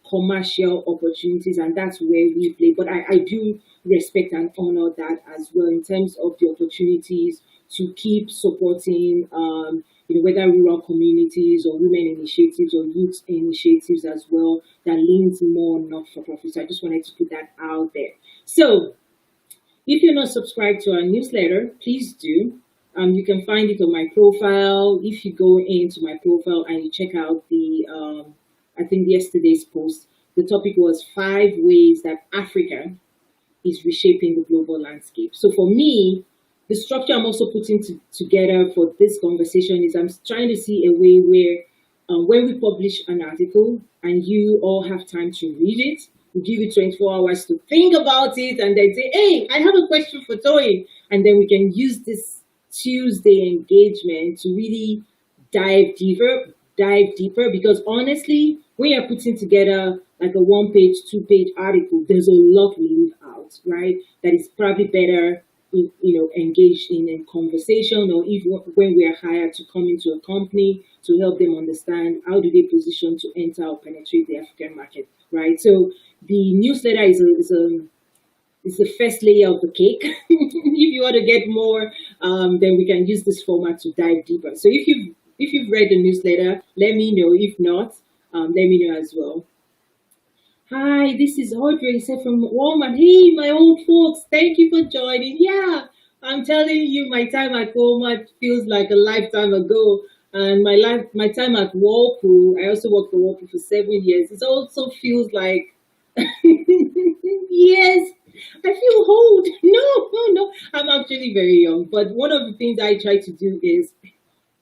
commercial opportunities, and that's where we play. But I do respect and honor that as well in terms of the opportunities to keep supporting, whether rural communities or women initiatives or youth initiatives as well that leans more not for profit. So I just wanted to put that out there. So if you're not subscribed to our newsletter, please do. You can find it on my profile. If you go into my profile and you check out I think yesterday's post, the topic was 5 ways that Africa is reshaping the global landscape. So for me, the structure I'm also putting together for this conversation is I'm trying to see a way where when we publish an article and you all have time to read it, we give you 24 hours to think about it and then say, hey, I have a question for Toyin. And then we can use this Tuesday engagement to really dive deeper, because honestly, when you're putting together like a 1-page, 2-page article, there's a lot we leave out, right? That is probably better engaged in a conversation, or even when we are hired to come into a company to help them understand how do they position to enter or penetrate the African market, right? So the newsletter is the first layer of the cake. If you want to get more, then we can use this format to dive deeper. So if you've read the newsletter, let me know. If not, let me know as well. Hi, this is Audrey said from Walmart. Hey, my old folks, thank you for joining. Yeah, I'm telling you, my time at Walmart feels like a lifetime ago. And my time at Whirlpool, I also worked for Whirlpool for 7 years. It also feels like, yes, I feel old. No, I'm actually very young. But one of the things I try to do is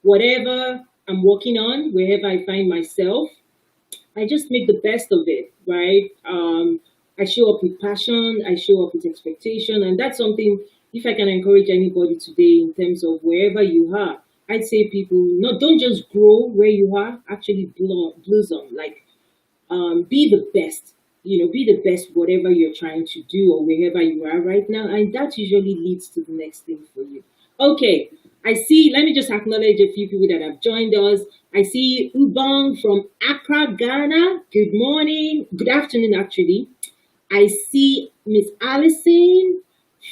whatever I'm working on, wherever I find myself, I just make the best of it, right? I show up with passion, I show up with expectation, and that's something, if I can encourage anybody today in terms of wherever you are, I'd say people, don't just grow where you are, actually blossom, like be the best, be the best whatever you're trying to do or wherever you are right now, and that usually leads to the next thing for you. Okay, I see, let me just acknowledge a few people that have joined us. I see Ubong from Accra, Ghana. Good morning. Good afternoon, actually. I see Miss Allison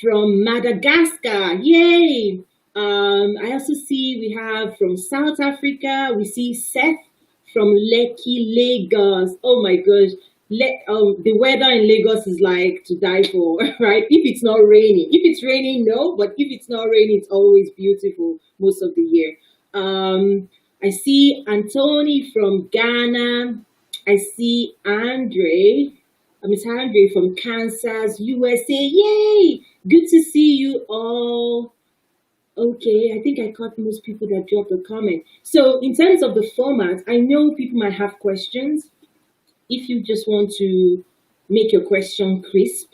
from Madagascar. Yay. I also see we have from South Africa. We see Seth from Lekki, Lagos. Oh my gosh. The weather in Lagos is like to die for, right? If it's not raining. If it's raining, no. But if it's not raining, it's always beautiful most of the year. I see Anthony from Ghana. I see Miss Andre from Kansas, USA. Yay! Good to see you all. Okay, I think I caught most people that dropped a comment. So in terms of the format, I know people might have questions. If you just want to make your question crisp,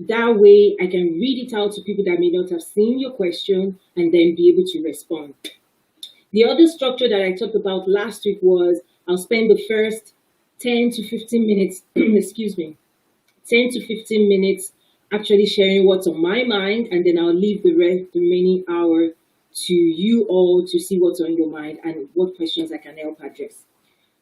that way I can read it out to people that may not have seen your question and then be able to respond. The other structure that I talked about last week was I'll spend the first 10 to 15 minutes, 10 to 15 minutes actually sharing what's on my mind, and then I'll leave the remaining hour to you all to see what's on your mind and what questions I can help address.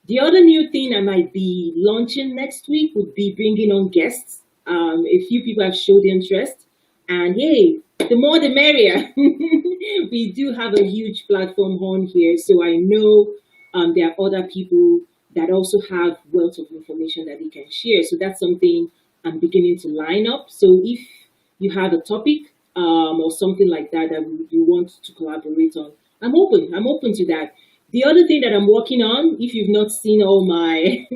The other new thing I might be launching next week would be bringing on guests. A few people have showed interest, and hey, the more the merrier. We do have a huge platform on here, so I know there are other people that also have wealth of information that they can share. So that's something I'm beginning to line up. So if you have a topic or something like that that you want to collaborate on, I'm open to that. The other thing that I'm working on, if you've not seen all my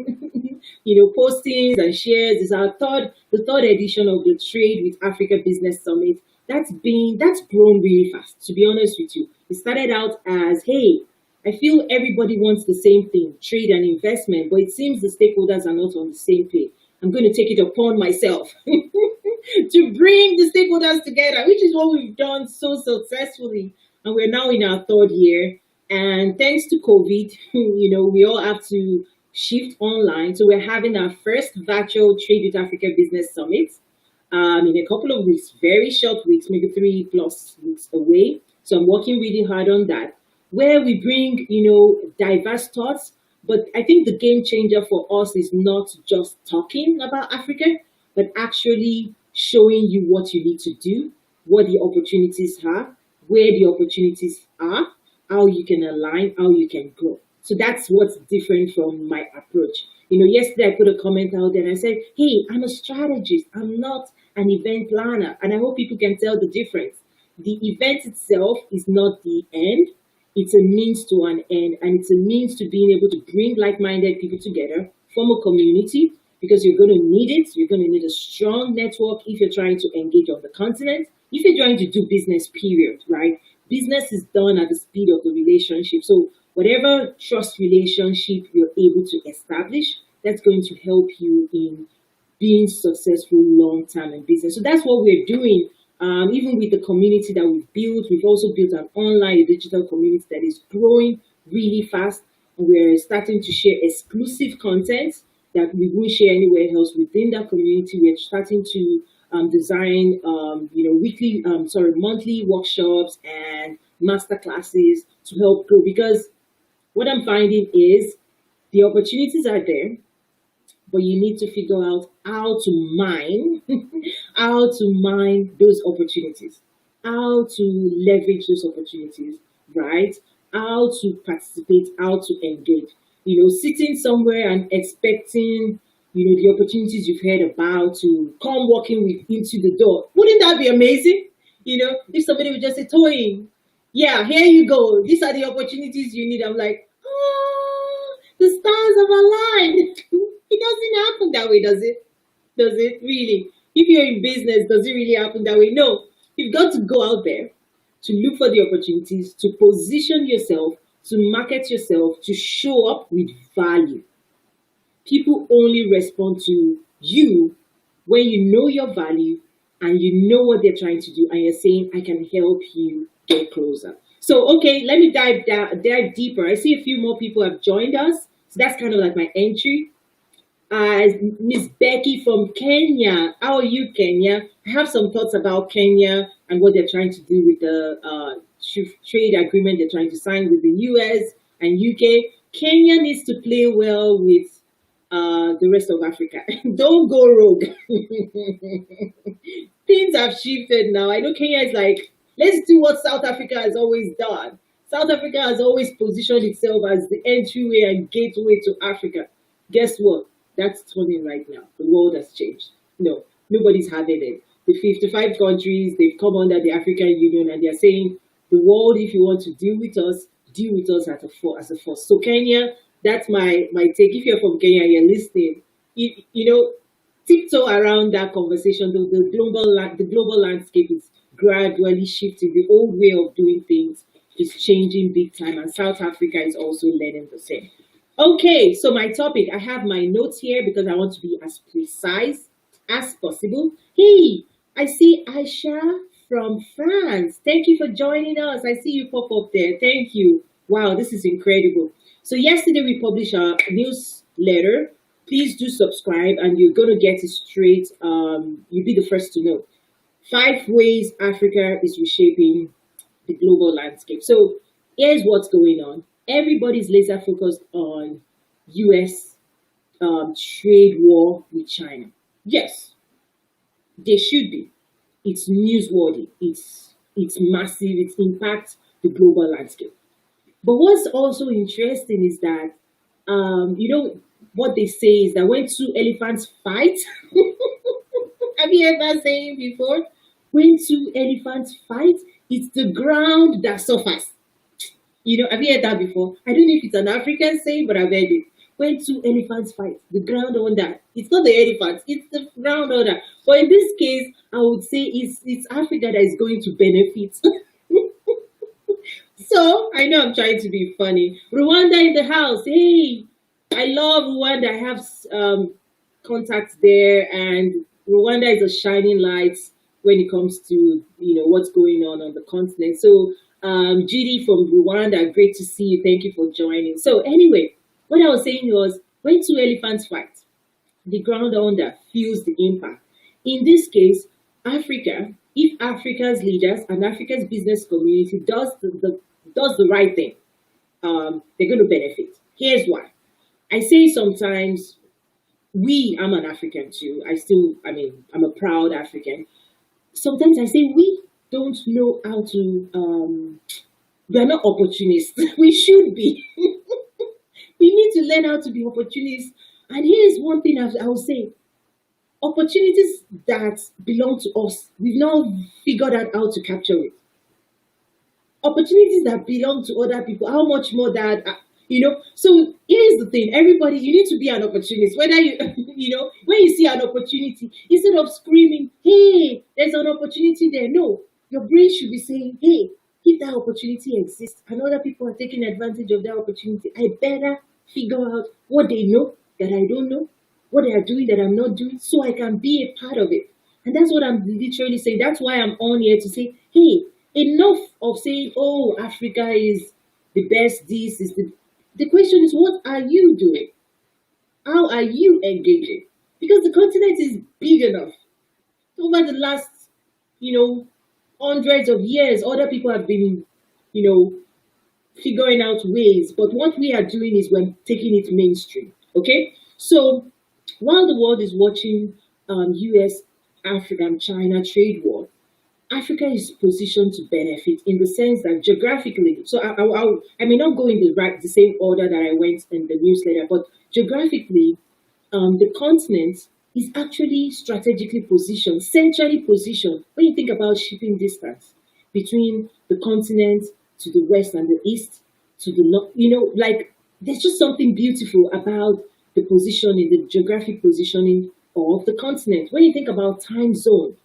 postings and shares, is the third edition of the Trade with Africa Business Summit. That's grown really fast, to be honest with you. It started out as, hey, I feel everybody wants the same thing, trade and investment, but it seems the stakeholders are not on the same page. I'm going to take it upon myself to bring the stakeholders together, which is what we've done so successfully. And we're now in our third year. And thanks to COVID, we all have to shift online. So we're having our first virtual Trade with Africa Business Summit in a couple of weeks, very short weeks, maybe 3+ weeks away. So I'm working really hard on that, where we bring, diverse thoughts But I think the game changer for us is not just talking about Africa, but actually showing you what you need to do, what the opportunities are, where the opportunities are, how you can align, how you can grow. So that's what's different from my approach. Yesterday I put a comment out there and I said, hey, I'm a strategist. I'm not an event planner. And I hope people can tell the difference. The event itself is not the end. It's a means to an end, and it's a means to being able to bring like-minded people together, form a community, because you're going to need it. You're going to need a strong network if you're trying to engage on the continent. If you're trying to do business, period, right? Business is done at the speed of the relationship. So whatever trust relationship you're able to establish, that's going to help you in being successful long term in business. So that's what we're doing. Even with the community that we've also built an online digital community that is growing really fast. And we're starting to share exclusive content that we won't share anywhere else within that community. We're starting to design, monthly workshops and master classes to help grow. Because what I'm finding is the opportunities are there, but you need to figure out how to mine, how to mine those opportunities, how to leverage those opportunities, right? How to participate, how to engage. Sitting somewhere and expecting, the opportunities you've heard about to come walking into the door. Wouldn't that be amazing? If somebody would just say, Toyin, yeah, here you go. These are the opportunities you need. I'm like, oh, the stars have aligned. It doesn't happen that way, does it? Does it really? If you're in business, does it really happen that way? No. You've got to go out there to look for the opportunities, to position yourself, to market yourself, to show up with value. People only respond to you when you know your value and you know what they're trying to do, and you're saying, I can help you get closer. So, okay, let me dive deeper. I see a few more people have joined us. So that's kind of like my entry. Miss Becky from Kenya. How are you, Kenya? I have some thoughts about Kenya and what they're trying to do with the trade agreement they're trying to sign with the US and UK. Kenya needs to play well with the rest of Africa. Don't go rogue. Things have shifted now. I know Kenya is like, let's do what South Africa has always done. South Africa has always positioned itself as the entryway and gateway to Africa. Guess what? That's turning right now. The world has changed. No, nobody's having it. The 55 countries, they've come under the African Union and they're saying, the world, if you want to deal with us as a force. So Kenya, that's my take. If you're from Kenya, you're listening, tiptoe around that conversation. The global landscape is gradually shifting. The old way of doing things is changing big time, and South Africa is also learning the same. Okay, so my topic, I have my notes here because I want to be as precise as possible. Hey, I see Aisha from France. Thank you for joining us. I see you pop up there. Thank you. Wow, this is incredible. So yesterday we published our newsletter. Please do subscribe and you're going to get it straight. You'll be the first to know. 5 ways Africa is reshaping the global landscape. So here's what's going on. Everybody's laser focused on US trade war with China. Yes, they should be. It's newsworthy. It's massive. It impacts the global landscape. But what's also interesting is that what they say is that when 2 elephants fight, have you ever seen it before? When 2 elephants fight, it's the ground that suffers. Have you heard that before? I don't know if it's an African saying, but I've heard it. When 2 elephants fight, the ground under. It's not the elephants, it's the ground under. But in this case, I would say it's Africa that is going to benefit. So, I know I'm trying to be funny. Rwanda in the house. Hey, I love Rwanda. I have contacts there, and Rwanda is a shining light when it comes to what's going on the continent. So, Judy from Rwanda, great to see you. Thank you for joining. So, anyway, what I was saying was, when 2 elephants fight, the ground under feels the impact. In this case, Africa, if Africa's leaders and Africa's business community does the right thing, they're going to benefit. Here's why. I say sometimes I'm an African too. I'm a proud African. Sometimes I say we don't know how to, we're not opportunists. We should be. We need to learn how to be opportunists. And here's one thing I will say, opportunities that belong to us, we've now figured out how to capture it. Opportunities that belong to other people, how much more that, so here's the thing, everybody, you need to be an opportunist, whether you when you see an opportunity, instead of screaming, hey, there's an opportunity there, no, your brain should be saying, hey, if that opportunity exists and other people are taking advantage of that opportunity, I better figure out what they know that I don't know, what they are doing that I'm not doing, so I can be a part of it. And that's what I'm literally saying. That's why I'm on here to say, hey, enough of saying, oh, Africa is the best, this is the question is, what are you doing? How are you engaging? Because the continent is big enough. Over the last, hundreds of years, other people have been, figuring out ways. But what we are doing is we're taking it mainstream. Okay? So while the world is watching US, Africa, and China trade war, Africa is positioned to benefit in the sense that geographically, so I may not go in the same order that I went in the newsletter, but geographically, the continent is actually strategically positioned, centrally positioned. When you think about shipping distance between the continent to the west and the east to the north, like there's just something beautiful about the positioning, the geographic positioning of the continent. When you think about time zone,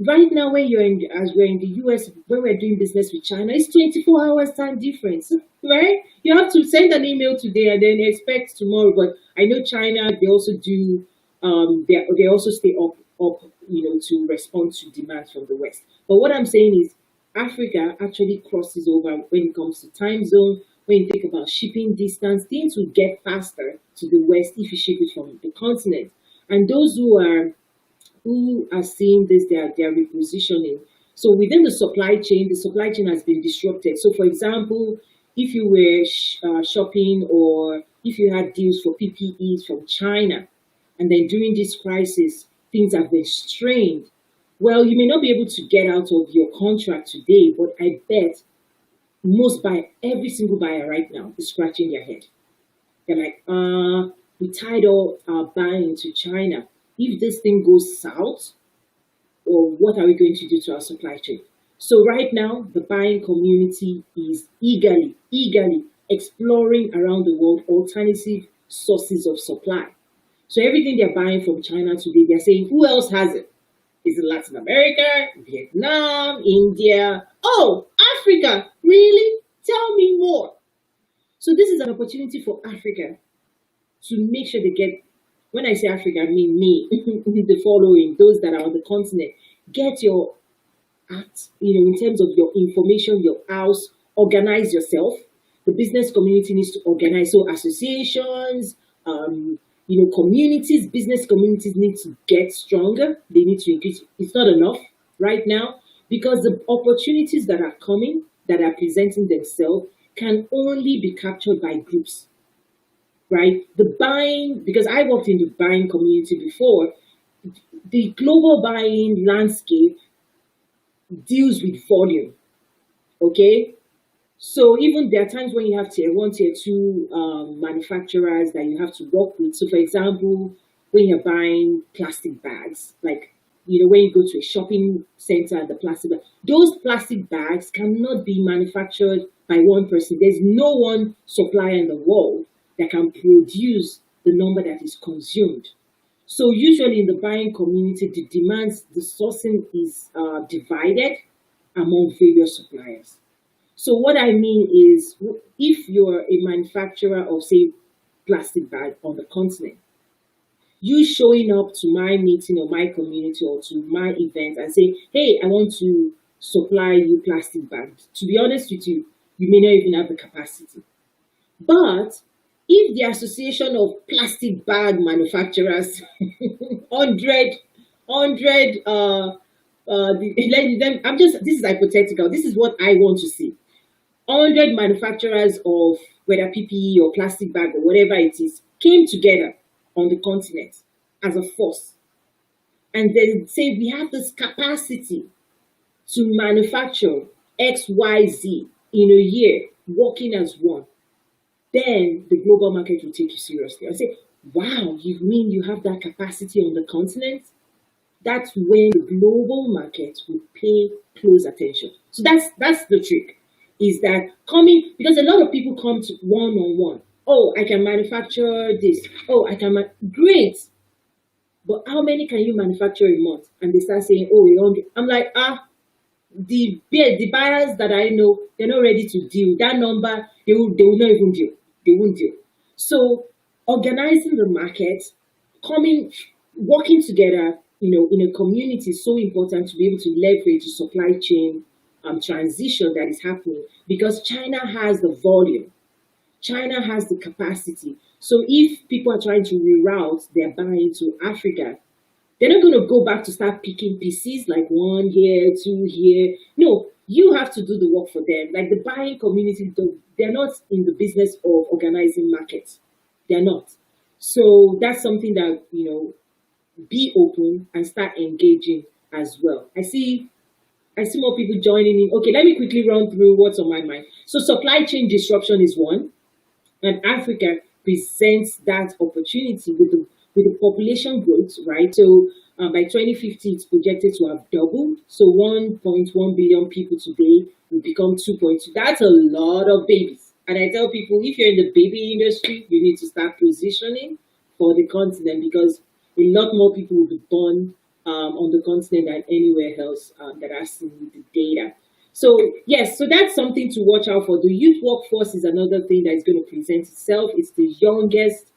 right now, as we're in the US, when we're doing business with China, it's 24 hours time difference, right? You have to send an email today and then expect tomorrow. But I know China, they also do, they also stay up, to respond to demands from the West. But what I'm saying is, Africa actually crosses over when it comes to time zone. When you think about shipping distance, things will get faster to the West if you ship it from the continent. And those who are seeing this, they are repositioning. So within the supply chain has been disrupted. So for example, if you were shopping or if you had deals for PPEs from China, and then during this crisis, things have been strained. Well, you may not be able to get out of your contract today, but I bet every single buyer right now is scratching their head. They're like, we tied all our buying to China. If this thing goes south, or what are we going to do to our supply chain? So right now, the buying community is eagerly exploring around the world alternative sources of supply. So everything they're buying from China today, they're saying, who else has it? Is it Latin America, Vietnam, India? Oh, Africa, really? Tell me more. So this is an opportunity for Africa to make sure they get, when I say Africa, I mean me, the following, those that are on the continent, get your act, in terms of your information, your house, organize yourself. The business community needs to organize. So associations, communities, business communities need to get stronger. They need to increase. It's not enough right now because the opportunities that are coming, that are presenting themselves, can only be captured by groups. Right? The buying, because I worked in the buying community before, the global buying landscape deals with volume. Okay? So even there are times when you have tier one, tier two manufacturers that you have to work with. So for example, when you're buying plastic bags, like, when you go to a shopping center and the plastic bag, those plastic bags cannot be manufactured by one person. There's no one supplier in the world that can produce the number that is consumed. So usually in the buying community, the demands, the sourcing is divided among various suppliers. So what I mean is, if you're a manufacturer of, say, plastic bag on the continent, you showing up to my meeting or my community or to my event and say, hey, I want to supply you plastic bags. To be honest with you, you may not even have the capacity. But if the Association of Plastic Bag Manufacturers, 100, this is hypothetical. This is what I want to see. 100 manufacturers of whether PPE or plastic bag or whatever it is came together on the continent as a force and then say we have this capacity to manufacture XYZ in a year, working as one, then the global market will take you seriously. I say, wow, you mean you have that capacity on the continent? That's when the global market will pay close attention. So that's the trick. Is that coming because a lot of people come to one on one. Oh, I can manufacture this. Oh, great. But how many can you manufacture a month? And they start saying, oh, we only. I'm like, the buyers that I know, they're not ready to deal. That number, they will not even deal. They won't deal. So organizing the market, coming, working together, in a community is so important to be able to leverage the supply chain transition that is happening because China has the volume, China has the capacity. So if people are trying to reroute their buying to Africa, they're not going to go back to start picking pieces like one here, two here. No, you have to do the work for them. Like the buying community, they're not in the business of organizing markets. They're not. So that's something that, be open and start engaging as well. I see more people joining in. Okay, let me quickly run through what's on my mind. So supply chain disruption is one, and Africa presents that opportunity with the population growth, right? So by 2050, it's projected to have doubled. So 1.1 billion people today will become 2.2. That's a lot of babies. And I tell people, if you're in the baby industry, you need to start positioning for the continent because a lot more people will be born on the continent than anywhere else that I've seen with the data. So yes, so that's something to watch out for. The youth workforce is another thing that is going to present itself. It's the youngest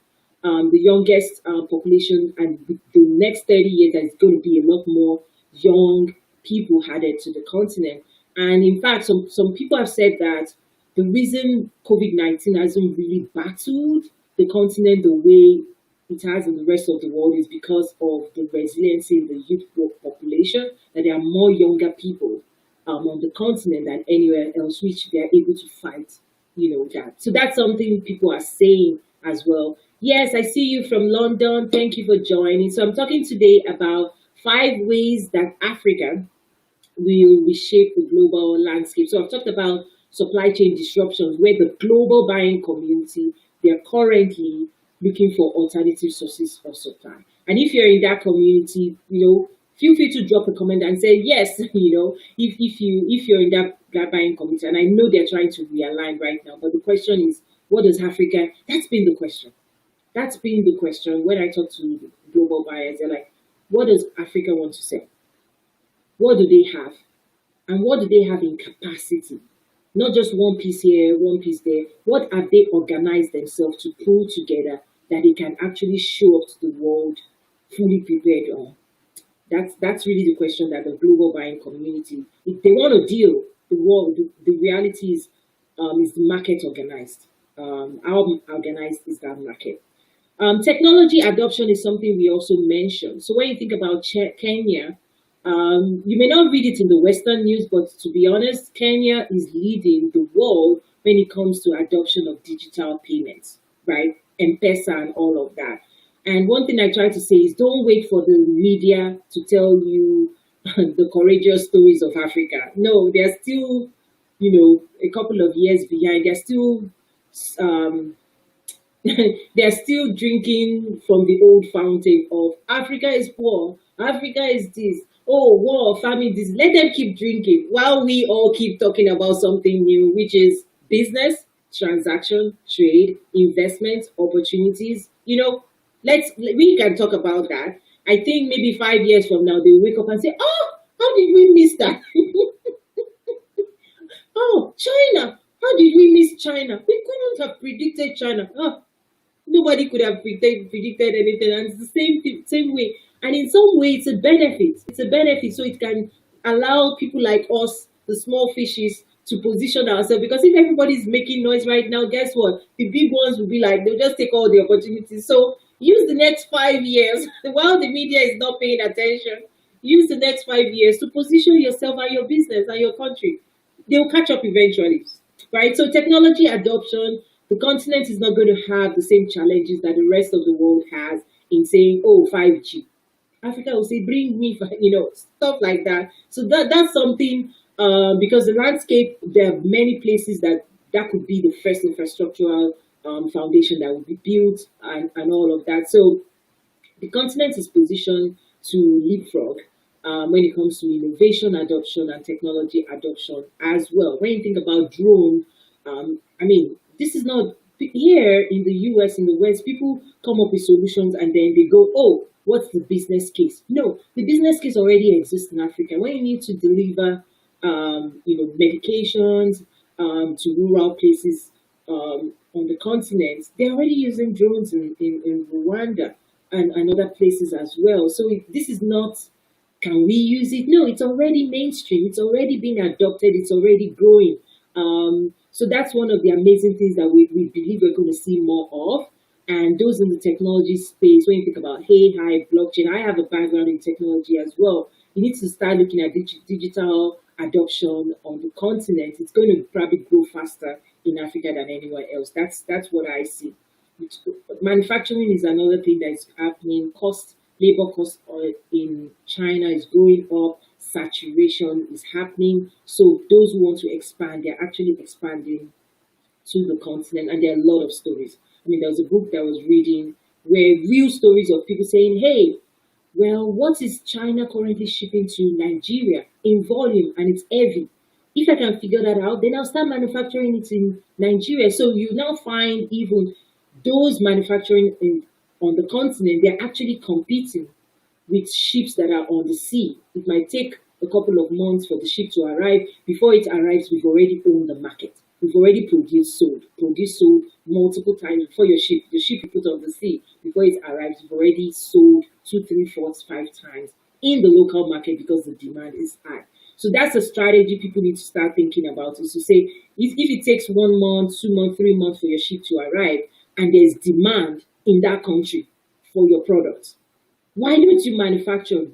population, and with the next 30 years, there's going to be a lot more young people added to the continent. And in fact, some people have said that the reason COVID-19 hasn't really battled the continent the way it has in the rest of the world is because of the resiliency in the youth population, that there are more younger people on the continent than anywhere else, which they are able to fight, that. So that's something people are saying as well. Yes, I see you from London. Thank you for joining. So I'm talking today about 5 ways that Africa will reshape the global landscape. So I've talked about supply chain disruptions, where the global buying community, they're currently looking for alternative sources of supply. And if you're in that community, feel free to drop a comment and say yes, if you're in that buying community. And I know they're trying to realign right now, but the question is, what does Africa? That's been the question. That's been the question when I talk to global buyers. They're like, what does Africa want to sell? What do they have? And what do they have in capacity? Not just one piece here, one piece there. What have they organized themselves to pull together that they can actually show up to the world fully prepared on? That's really the question that the global buying community, if they want to deal, the reality is the market organized? How organized is that market? Technology adoption is something we also mentioned. So when you think about Kenya, you may not read it in the Western news, but to be honest, Kenya is leading the world when it comes to adoption of digital payments, right? M-Pesa and all of that. And one thing I try to say is don't wait for the media to tell you the courageous stories of Africa. No, they're still, a couple of years behind. They're still they're still drinking from the old fountain of Africa is poor, Africa is this, oh, war, famine, this. Let them keep drinking while we all keep talking about something new, which is business, transaction, trade, investment, opportunities. We can talk about that. I think maybe 5 years from now, they'll wake up and say, oh, how did we miss that? Oh, China. How did we miss China? We couldn't have predicted China. Oh, nobody could have predicted anything. And it's the same way. And in some way, it's a benefit. It's a benefit. So it can allow people like us, the small fishes, to position ourselves. Because if everybody's making noise right now, guess what? The big ones will be like, they'll just take all the opportunities. So use the next 5 years, while the media is not paying attention, use the next 5 years to position yourself and your business and your country. They'll catch up eventually. right? So technology adoption, the continent is not going to have the same challenges that the rest of the world has in saying, oh, 5G. Africa will say, bring me, stuff like that. So that's something, because the landscape, there are many places that could be the first infrastructural foundation that will be built and all of that. So the continent is positioned to leapfrog when it comes to innovation adoption and technology adoption as well. When you think about drone, I mean, this is not here in the US, in the West, people come up with solutions and then they go, oh, what's the business case? No, the business case already exists in Africa. When you need to deliver, medications to rural places on the continent, they're already using drones in Rwanda and other places as well. So this is not, can we use it? No, it's already mainstream. It's already being adopted. It's already growing. So that's one of the amazing things that we believe we're going to see more of. And those in the technology space, when you think about AI, blockchain, I have a background in technology as well. You need to start looking at digital adoption on the continent. It's going to probably grow faster in Africa than anywhere else. That's what I see. Manufacturing is another thing that is happening. Labor cost in China is going up. Saturation is happening. So those who want to expand, they're actually expanding to the continent, and there are a lot of stories. I mean, there was a book that I was reading where real stories of people saying, hey, well, what is China currently shipping to Nigeria in volume and it's heavy? If I can figure that out, then I'll start manufacturing it in Nigeria. So you now find even those manufacturing on the continent, they're actually competing with ships that are on the sea. It might take a couple of months for the ship to arrive. Before it arrives, we've already owned the market. We've already produced, sold multiple times before the ship you put on the sea, before it arrives, you've already sold 2, 3, 4, 5 times in the local market because the demand is high. So that's a strategy people need to start thinking about, is to say, if it takes 1 month, 2 months, 3 months for your ship to arrive, and there's demand in that country for your products, why don't you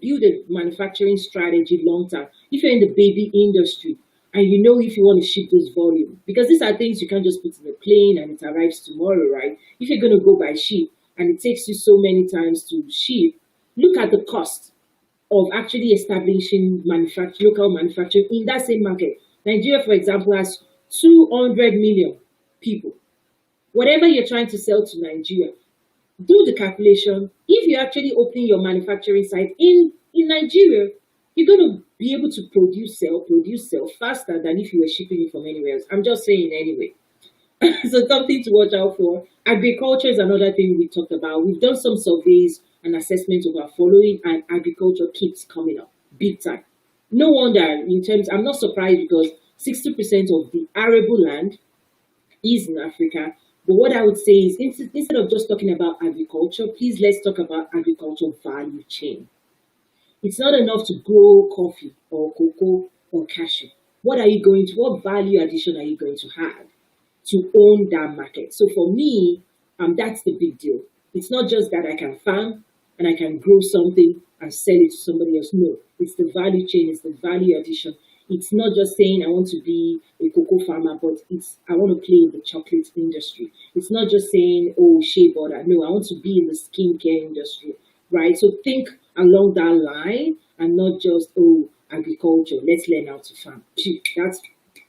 build a manufacturing strategy long term? If you're in the baby industry, and you know if you want to ship this volume, because these are things you can't just put in a plane and it arrives tomorrow, right? If you're going to go by ship and it takes you so many times to ship, look at the cost of actually establishing local manufacturing in that same market. Nigeria, for example, has 200 million people. Whatever you're trying to sell to Nigeria, do the calculation. If you actually open your manufacturing site in Nigeria, you're going to be able to produce sell faster than if you were shipping it from anywhere else. I'm just saying anyway. So something to watch out for. Agriculture is another thing we talked about. We've done some surveys and assessments of our following, and agriculture keeps coming up big time. No wonder, I'm not surprised, because 60% of the arable land is in Africa. But what I would say is, instead of just talking about agriculture, please let's talk about agriculture value chain. It's not enough to grow coffee or cocoa or cashew. What value addition are you going to have to own that market? So for me, that's the big deal. It's not just that I can farm and I can grow something and sell it to somebody else. No, it's the value chain, it's the value addition. It's not just saying I want to be a cocoa farmer, but I want to play in the chocolate industry. It's not just saying, oh, shea butter. No, I want to be in the skincare industry, right? So think along that line and not just, oh, agriculture. Let's learn how to farm.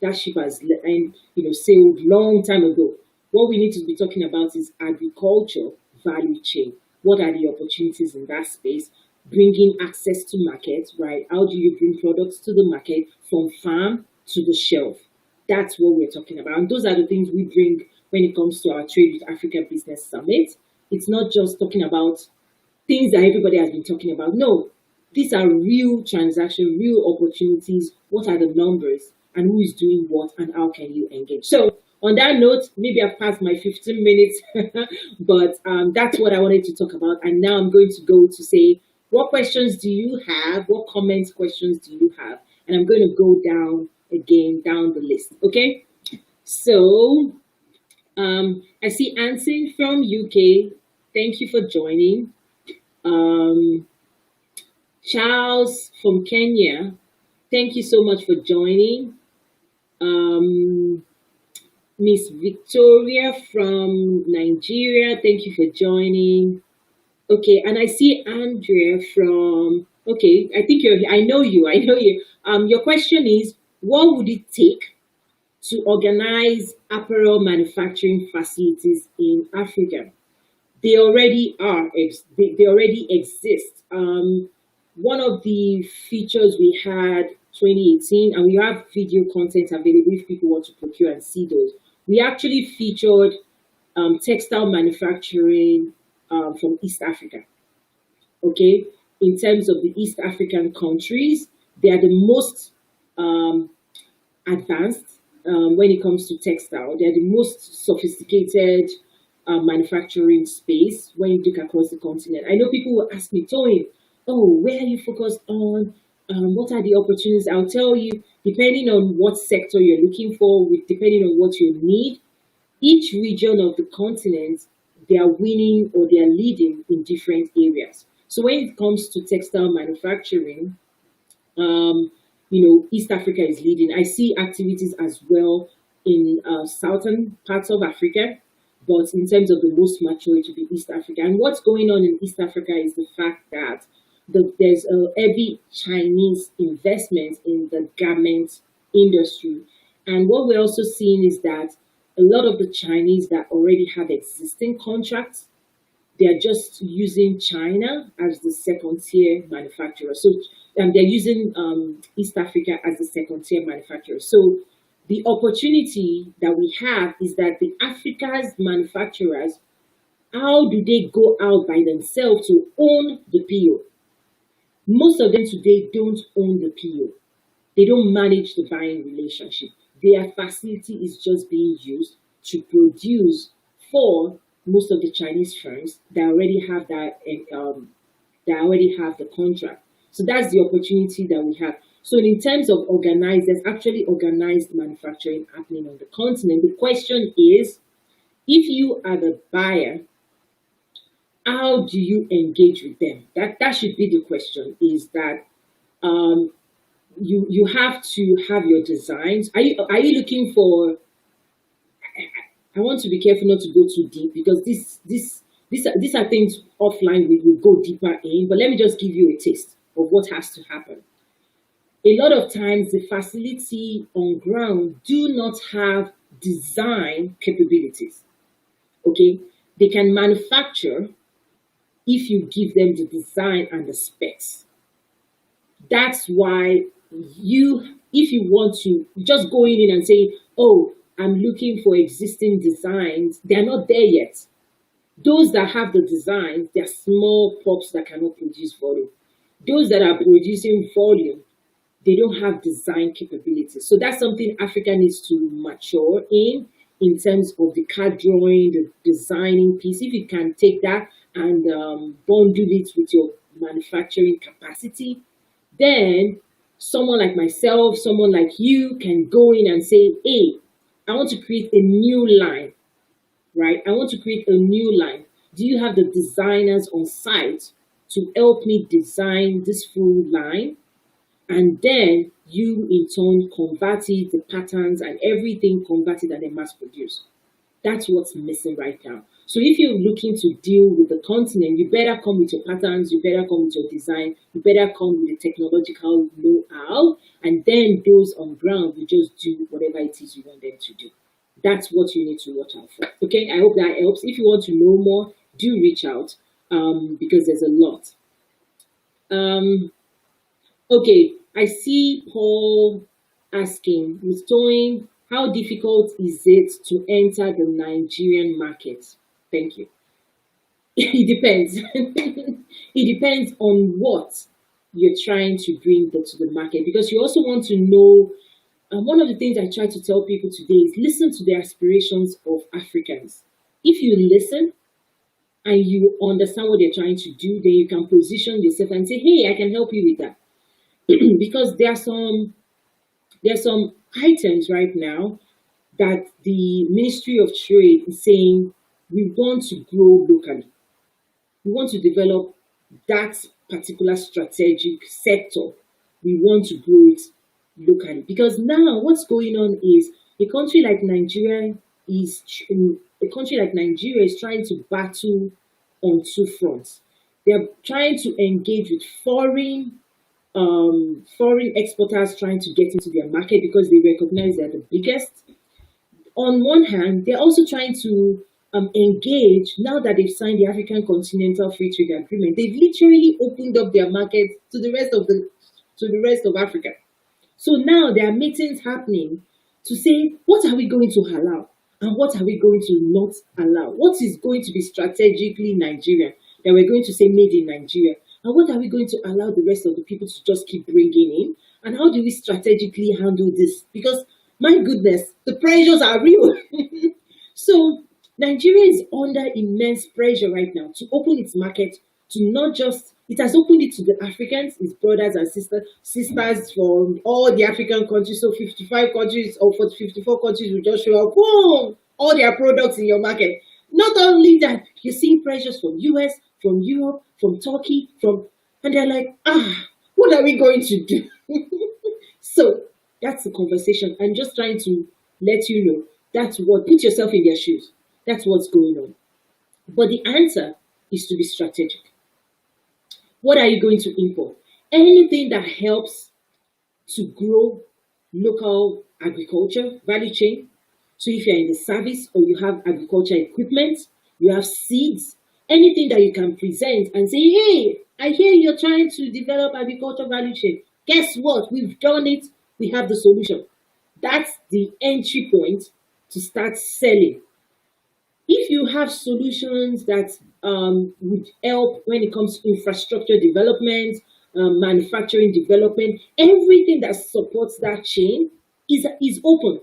That ship has sailed long time ago. What we need to be talking about is agriculture value chain. What are the opportunities in that space? Bringing access to markets, right? How do you bring products to the market from farm to the shelf? That's what we're talking about. And those are the things we bring when it comes to our Trade with Africa Business Summit. It's not just talking about things that everybody has been talking about. No, these are real transactions, real opportunities. What are the numbers and who is doing what and how can you engage? So on that note, maybe I've passed my 15 minutes, but that's what I wanted to talk about. And now I'm going to go to say, what questions do you have? What comments, questions do you have? And I'm going to go down the list. Okay. So I see Anson from UK. Thank you for joining. Charles from Kenya. Thank you so much for joining. Miss Victoria from Nigeria. Thank you for joining. Okay, and I see Andrea from. Okay, I think you're. I know you. I know you. Your question is, what would it take to organize apparel manufacturing facilities in Africa? They already are. They already exist. One of the features we had 2018, and we have video content available if people want to procure and see those. We actually featured textile manufacturing from East Africa. Okay, in terms of the East African countries, they are the most um, advanced when it comes to textile. They're the most sophisticated manufacturing space when you look across the continent. I know people will ask me, Toyin, oh, where are you focused on? What are the opportunities? I'll tell you, depending on what sector you're looking for, with depending on what you need, each region of the continent, they are winning or they are leading in different areas. So when it comes to textile manufacturing, East Africa is leading. I see activities as well in southern parts of Africa, but in terms of the most mature, it will be East Africa. And what's going on in East Africa is the fact that there's a heavy Chinese investment in the garment industry. And what we're also seeing is that a lot of the Chinese that already have existing contracts, they're just using China as the second tier manufacturer. So they're using East Africa as the second tier manufacturer. So the opportunity that we have is that the Africa's manufacturers, how do they go out by themselves to own the PO? Most of them today don't own the PO. They don't manage the buying relationship. Their facility is just being used to produce for most of the Chinese firms that already have that already have the contract. So that's the opportunity that we have. So in terms of organized, there's actually organized manufacturing happening on the continent. The question is, if you are the buyer, how do you engage with them? That should be the question. Is that um, you have to have your designs. Are you looking for? I want to be careful not to go too deep because these are things offline we will go deeper in. But let me just give you a taste of what has to happen. A lot of times, the facility on ground do not have design capabilities. Okay, they can manufacture if you give them the design and the specs. That's why if you want to just going in and saying, oh, I'm looking for existing designs, they're not there yet. Those that have the designs, they're small pops that cannot produce volume. Those that are producing volume, they don't have design capabilities. So that's something Africa needs to mature in terms of the card drawing, the designing piece. If you can take that and bundle it with your manufacturing capacity, then someone like myself, someone like you can go in and say, hey, I want to create a new line, right? I want to create a new line. Do you have the designers on site to help me design this full line? And then you in turn convert it, the patterns and everything converted and then mass produce. That's what's missing right now. So if you're looking to deal with the continent, you better come with your patterns, you better come with your design, you better come with the technological know-how, and then those on ground will just do whatever it is you want them to do. That's what you need to watch out for. Okay, I hope that helps. If you want to know more, do reach out because there's a lot. Um, okay, I see Paul asking, Ms. Toyin, how difficult is it to enter the Nigerian market? Thank you. It depends. It depends on what you're trying to bring to the market because you also want to know. One of the things I try to tell people today is listen to the aspirations of Africans. If you listen and you understand what they're trying to do, then you can position yourself and say, hey, I can help you with that. Because there are some items right now that the Ministry of Trade is saying we want to grow locally. We want to develop that particular strategic sector. We want to grow it locally. Because now what's going on is A country like Nigeria a country like Nigeria is trying to battle on two fronts. They're trying to engage with foreign exporters trying to get into their market because they recognize they're the biggest. On one hand, they're also trying to engage now that they've signed the African Continental Free Trade Agreement. They've literally opened up their market to the rest of Africa. So now there are meetings happening to say, what are we going to allow and what are we going to not allow? What is going to be strategically Nigerian that we're going to say made in Nigeria? And what are we going to allow the rest of the people to just keep bringing in? And how do we strategically handle this? Because my goodness, the pressures are real. So Nigeria is under immense pressure right now to open its market to not just it has opened it to the Africans, its brothers and sisters from all the African countries. So 55 countries or 54 countries will just show up, boom, all their products in your market. Not only that, you're seeing pressures from US, from Europe, from Turkey, and they're like, what are we going to do? So that's the conversation. I'm just trying to let you know put yourself in their shoes. That's what's going on. But the answer is to be strategic. What are you going to import? Anything that helps to grow local agriculture value chain. So if you're in the service or you have agriculture equipment, you have seeds, anything that you can present and say, hey, I hear you're trying to develop agriculture value chain. Guess what? We've done it. We have the solution. That's the entry point to start selling. If you have solutions that would help when it comes to infrastructure development, manufacturing development, everything that supports that chain is open,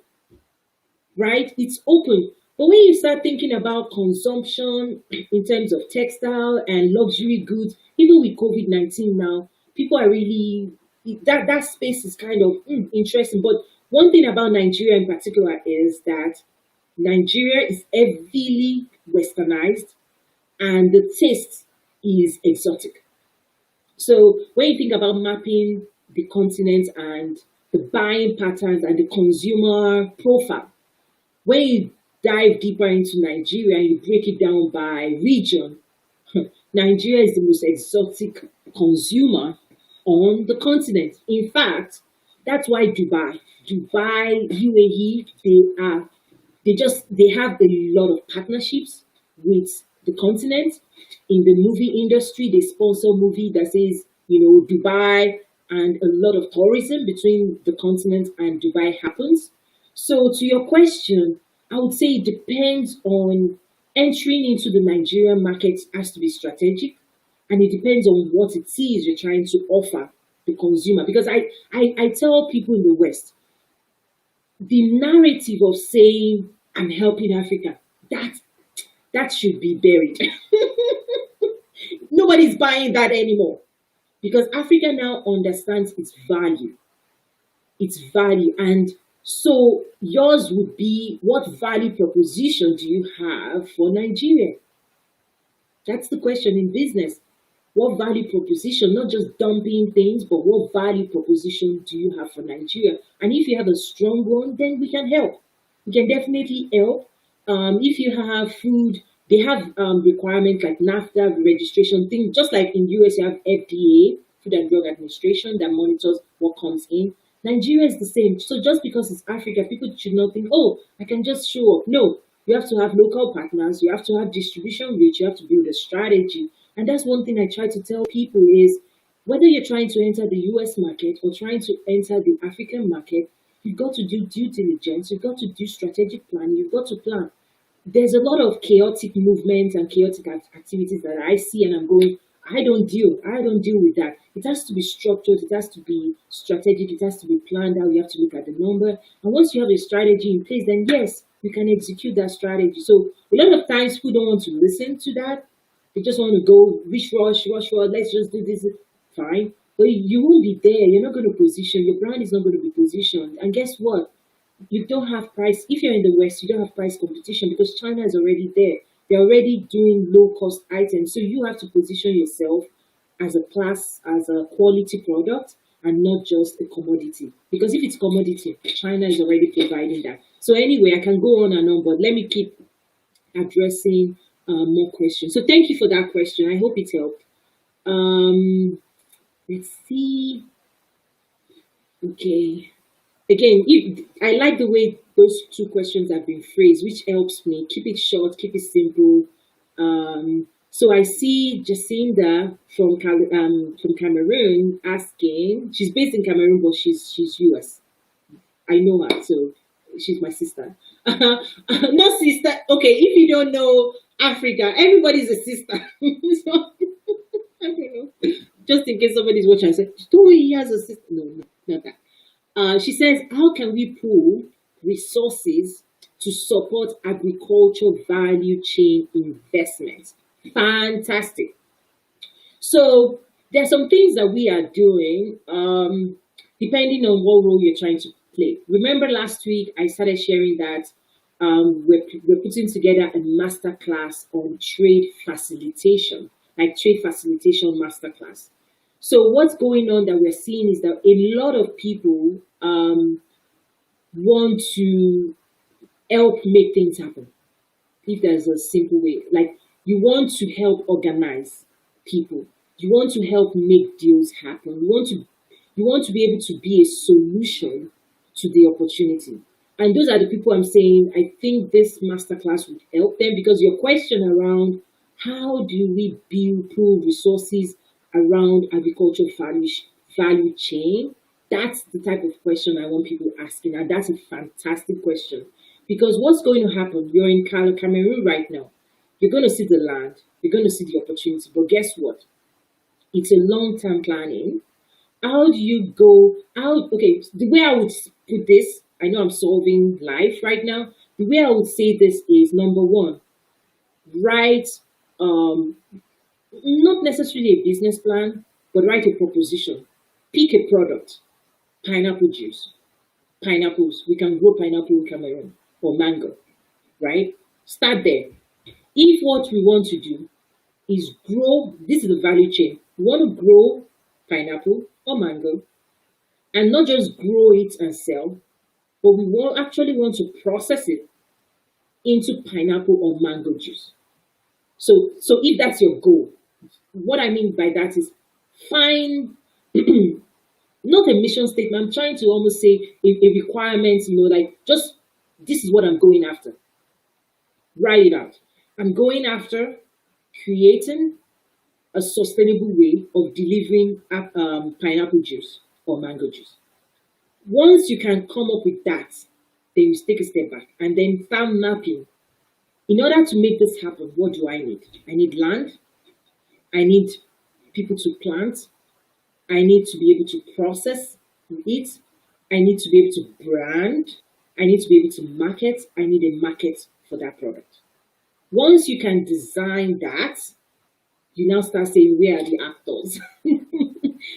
right? It's open. But when you start thinking about consumption in terms of textile and luxury goods, even with COVID-19 now, people are really, that space is kind of interesting. But one thing about Nigeria in particular is that Nigeria is heavily westernized and the taste is exotic. So when you think about mapping the continent and the buying patterns and the consumer profile, when you dive deeper into Nigeria and you break it down by region, Nigeria is the most exotic consumer on the continent. In fact, that's why Dubai, UAE, they have a lot of partnerships with the continent. In the movie industry, they sponsor movie that says, Dubai, and a lot of tourism between the continent and Dubai happens. So to your question, I would say it depends on entering into the Nigerian market has to be strategic, and it depends on what it is you're trying to offer the consumer. Because I tell people in the West, the narrative of saying I'm helping Africa, that should be buried. Nobody's buying that anymore because Africa now understands its value. Its value. And so yours would be, what value proposition do you have for Nigeria? That's the question in business. What value proposition, not just dumping things, but what value proposition do you have for Nigeria? And if you have a strong one, then we can help. We can definitely help. If you have food, they have requirements like NAFTA registration thing, just like in US you have FDA, Food and Drug Administration, that monitors what comes in. Nigeria is the same. So just because it's Africa, people should not think, oh, I can just show up. No, you have to have local partners, you have to have distribution reach, you have to build a strategy. And that's one thing I try to tell people is whether you're trying to enter the US market or trying to enter the African market, you've got to do due diligence, you've got to do strategic planning, you've got to plan. There's a lot of chaotic movements and chaotic activities that I see and I'm going, I don't deal with that. It has to be structured, it has to be strategic, it has to be planned out, you have to look at the number. And once you have a strategy in place, then yes, you can execute that strategy. So a lot of times people don't want to listen to that. They just want to go rush, let's just do this. Fine. But you won't be there. You're not going to position. Your brand is not going to be positioned. And guess what? You don't have price. If you're in the West, you don't have price competition because China is already there. They're already doing low cost items. So you have to position yourself as a class, as a quality product. and not just a commodity. Because if it's commodity, China is already providing that. So anyway, I can go on, but let me keep addressing more questions. So thank you for that question. I hope it helped. Um, let's see. Okay. Again, I like the way those two questions have been phrased, which helps me keep it short, keep it simple. So I see Jacinda from Cameroon asking. She's based in Cameroon, but she's US. I know her, so she's my sister. Not sister. Okay, if you don't know Africa, everybody's a sister. So, I don't know. Just in case somebody's watching, I said, "Oh, he has a sister." No, no, not that. She says, how can we pool resources to support agriculture value chain investment? Fantastic. So there are some things that we are doing depending on what role you're trying to play. Remember last week I started sharing that we're putting together a master class on trade facilitation, like trade facilitation masterclass. So what's going on that we're seeing is that a lot of people want to help make things happen. If there's a simple way, like you want to help organize people, you want to help make deals happen. You want to be able to be a solution to the opportunity. And those are the people I'm saying I think this masterclass would help them because your question around how do we build pool resources around agricultural value chain, that's the type of question I want people asking. And that's a fantastic question. Because what's going to happen? You're in Cameroon right now. You're going to see the land, you're going to see the opportunity. But guess what? It's a long-term planning. How do you go out? Okay, the way I would put this, I know I'm solving life right now. The way I would say this is number one, write not necessarily a business plan, but write a proposition. Pick a product. Pineapple juice. Pineapples. We can grow pineapple in Cameroon or mango, right? Start there. If what we want to do is grow, this is the value chain. We want to grow pineapple or mango and not just grow it and sell, but we actually want to process it into pineapple or mango juice. So if that's your goal, what I mean by that is find not a mission statement. I'm trying to almost say a requirement, like just this is what I'm going after. Write it out. I'm going after creating a sustainable way of delivering pineapple juice or mango juice. Once you can come up with that, then you take a step back and then start mapping. In order to make this happen, what do I need? I need land. I need people to plant. I need to be able to process it. I need to be able to brand. I need to be able to market. I need a market for that product. Once you can design that, you now start saying, where are the actors?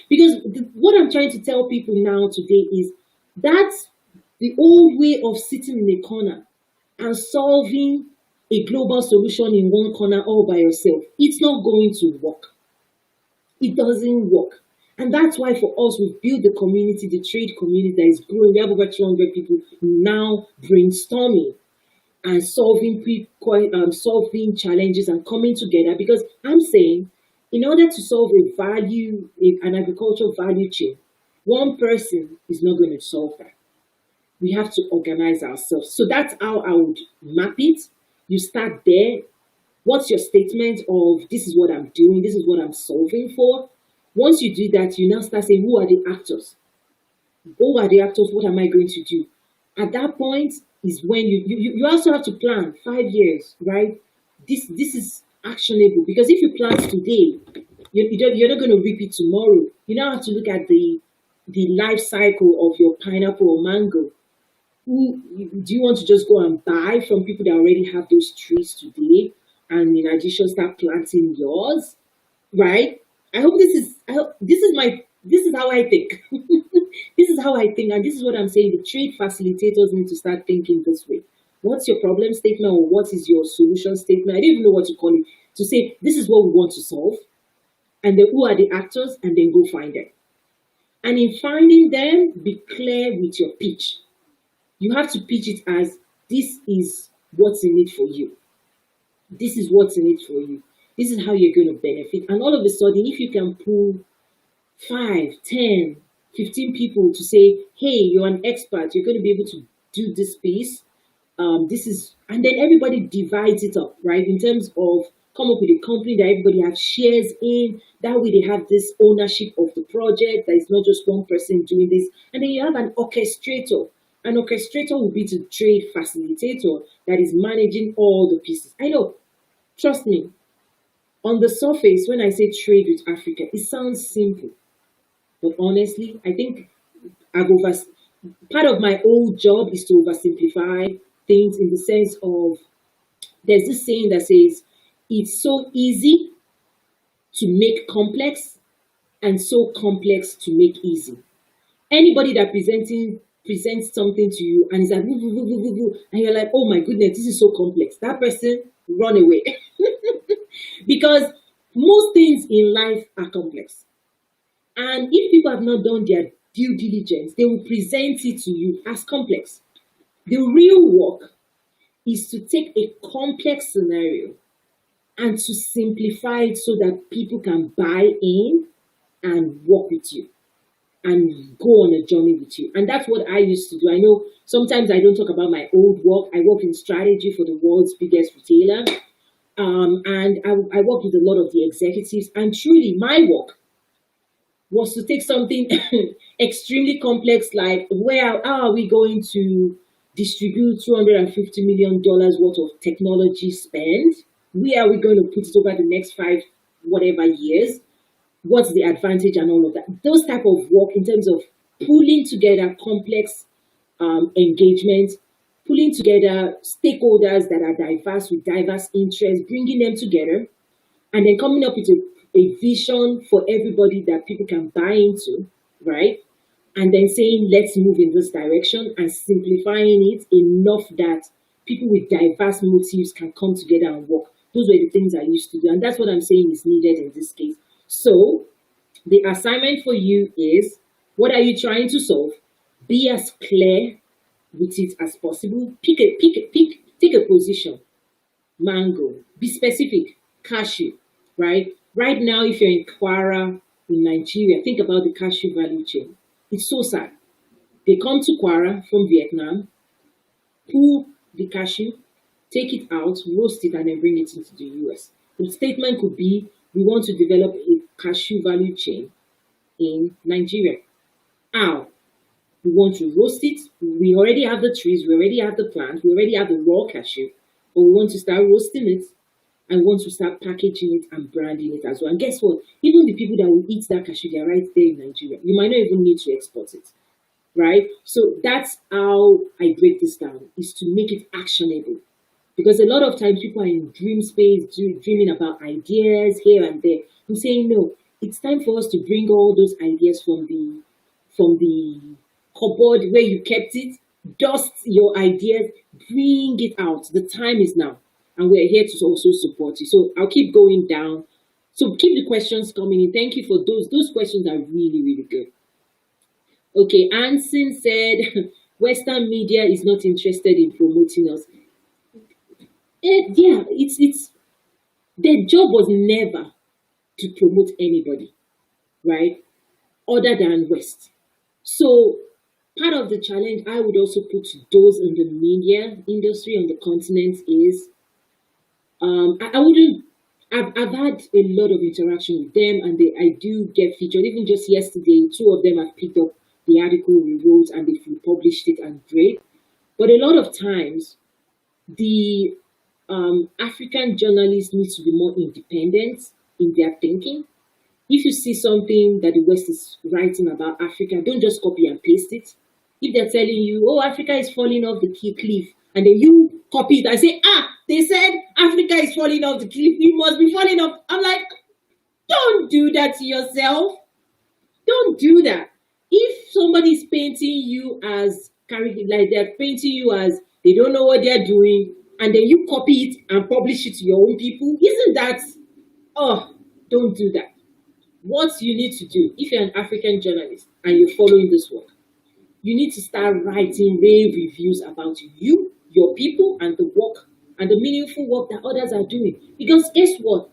Because what I'm trying to tell people now today is that's the old way of sitting in a corner and solving a global solution in one corner all by yourself. It's not going to work. It doesn't work. And that's why for us, we've built the community, the trade community that is growing. We have over 200 people now brainstorming and solving challenges and coming together, because I'm saying in order to solve an agricultural value chain, one person is not going to solve that. We have to organize ourselves. So that's how I would map it. You start there. What's your statement of this is what I'm doing, this is what I'm solving for? Once you do that, you now start saying, who are the actors? Who are the actors? What am I going to do? At that point is when you also have to plan 5 years, right? This is actionable, because if you plant today, you're not going to reap it tomorrow. You now have to look at the life cycle of your pineapple or mango. Do you want to just go and buy from people that already have those trees today, and in addition start planting yours, right? This is how I think. This is how I think, and this is what I'm saying. The trade facilitators need to start thinking this way. What's your problem statement, or what is your solution statement? I don't even know what to call it. To say this is what we want to solve, and then who are the actors, and then go find them. And in finding them, be clear with your pitch. You have to pitch it as this is what's in it for you. This is what's in it for you. This is how you're going to benefit. And all of a sudden, if you can pull 5, 10, 15 people to say, hey, you're an expert, you're going to be able to do this piece. This is, and then everybody divides it up, right? In terms of come up with a company that everybody has shares in. That way they have this ownership of the project. That it's not just one person doing this. And then you have an orchestrator. An orchestrator will be the trade facilitator that is managing all the pieces. I know, trust me, on the surface, when I say trade with Africa, it sounds simple. But honestly, I think part of my old job is to oversimplify things in the sense of there's this saying that says it's so easy to make complex and so complex to make easy. Anybody that presents something to you and is like woo, woo, woo, woo, woo, and you're like, oh my goodness, this is so complex. That person, run away. Because most things in life are complex. And if people have not done their due diligence, they will present it to you as complex. The real work is to take a complex scenario and to simplify it so that people can buy in and work with you and go on a journey with you. And that's what I used to do. I know sometimes I don't talk about my old work. I work in strategy for the world's biggest retailer. And I work with a lot of the executives. And truly, my work was to take something extremely complex, like how are we going to distribute $250 million worth of technology spend? Where are we going to put it over the next 5 years? What's the advantage and all of that? Those type of work in terms of pulling together complex engagements, pulling together stakeholders that are diverse with diverse interests, bringing them together, and then coming up with a vision for everybody that people can buy into, right? And then saying, let's move in this direction and simplifying it enough that people with diverse motives can come together and work. Those were the things I used to do. And that's what I'm saying is needed in this case. So the assignment for you is, what are you trying to solve? Be as clear with it as possible. Take a position. Mango. Be specific. Cashew, right? Right now, if you're in Kwara, in Nigeria, think about the cashew value chain. It's so sad. They come to Kwara from Vietnam, pull the cashew, take it out, roast it, and then bring it into the US. The statement could be, we want to develop a cashew value chain in Nigeria. How? We want to roast it. We already have the trees, we already have the plant, we already have the raw cashew, but we want to start roasting it and want to start packaging it and branding it as well. And guess what? Even the people that will eat that cashew, they're right there in Nigeria. You might not even need to export it, right? So that's how I break this down, is to make it actionable. Because a lot of times people are in dream space, dreaming about ideas here and there. I'm saying, no, it's time for us to bring all those ideas from the cupboard where you kept it, dust your ideas, bring it out. The time is now. And we're here to also support you. So I'll keep going down. So keep the questions coming in. Thank you for those. Those questions are really, really good. Okay, Anson said, Western media is not interested in promoting us. Yeah, it's their job was never to promote anybody, right? Other than West. So part of the challenge I would also put to those in the media industry on the continent is I wouldn't. I've had a lot of interaction with them, and I do get featured. Even just yesterday, 2 of them have picked up the article we wrote and they published it, and great. But a lot of times, the African journalists need to be more independent in their thinking. If you see something that the West is writing about Africa, don't just copy and paste it. If they're telling you, oh, Africa is falling off the cliff, and then you copy it and say, they said Africa is falling off the cliff, you must be falling off. I'm like, don't do that to yourself. Don't do that. If somebody's painting you as, like they're painting you as they don't know what they're doing, and then you copy it and publish it to your own people, isn't that, don't do that. What you need to do, if you're an African journalist and you're following this work, you need to start writing rave reviews about you, your people, and the work and the meaningful work that others are doing. Because guess what?